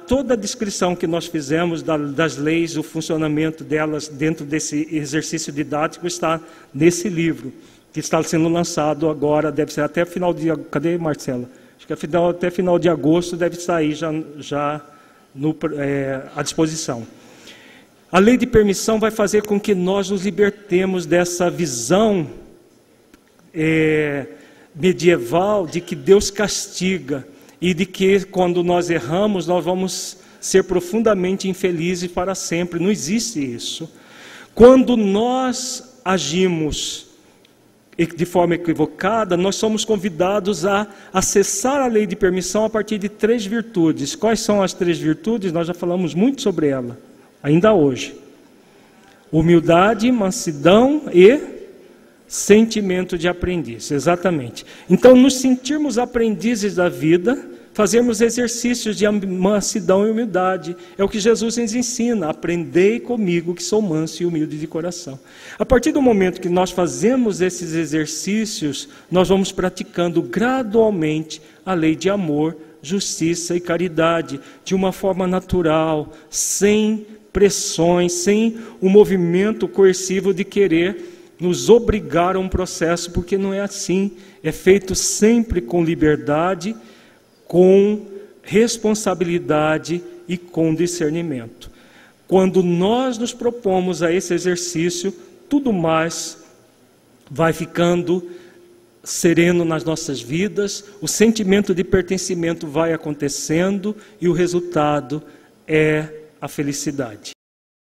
toda a descrição que nós fizemos das leis, o funcionamento delas dentro desse exercício didático está nesse livro, que está sendo lançado agora, deve ser até final de... Cadê Marcela? Acho que até final de agosto deve sair já à disposição. A lei de permissão vai fazer com que nós nos libertemos dessa visão medieval de que Deus castiga e de que quando nós erramos nós vamos ser profundamente infelizes para sempre. Não existe isso. Quando nós agimos de forma equivocada, nós somos convidados a acessar a lei de permissão a partir de 3 virtudes. Quais são as 3 virtudes? Nós já falamos muito sobre ela, ainda hoje. Humildade, mansidão e sentimento de aprendiz, exatamente. Então, nos sentirmos aprendizes da vida, fazermos exercícios de mansidão e humildade. É o que Jesus nos ensina: aprendei comigo que sou manso e humilde de coração. A partir do momento que nós fazemos esses exercícios, nós vamos praticando gradualmente a lei de amor, justiça e caridade, de uma forma natural, sem pressões, sem um movimento coercivo de querer nos obrigar a um processo, porque não é assim. É feito sempre com liberdade, com responsabilidade e com discernimento. Quando nós nos propomos a esse exercício, tudo mais vai ficando sereno nas nossas vidas, o sentimento de pertencimento vai acontecendo e o resultado é a felicidade.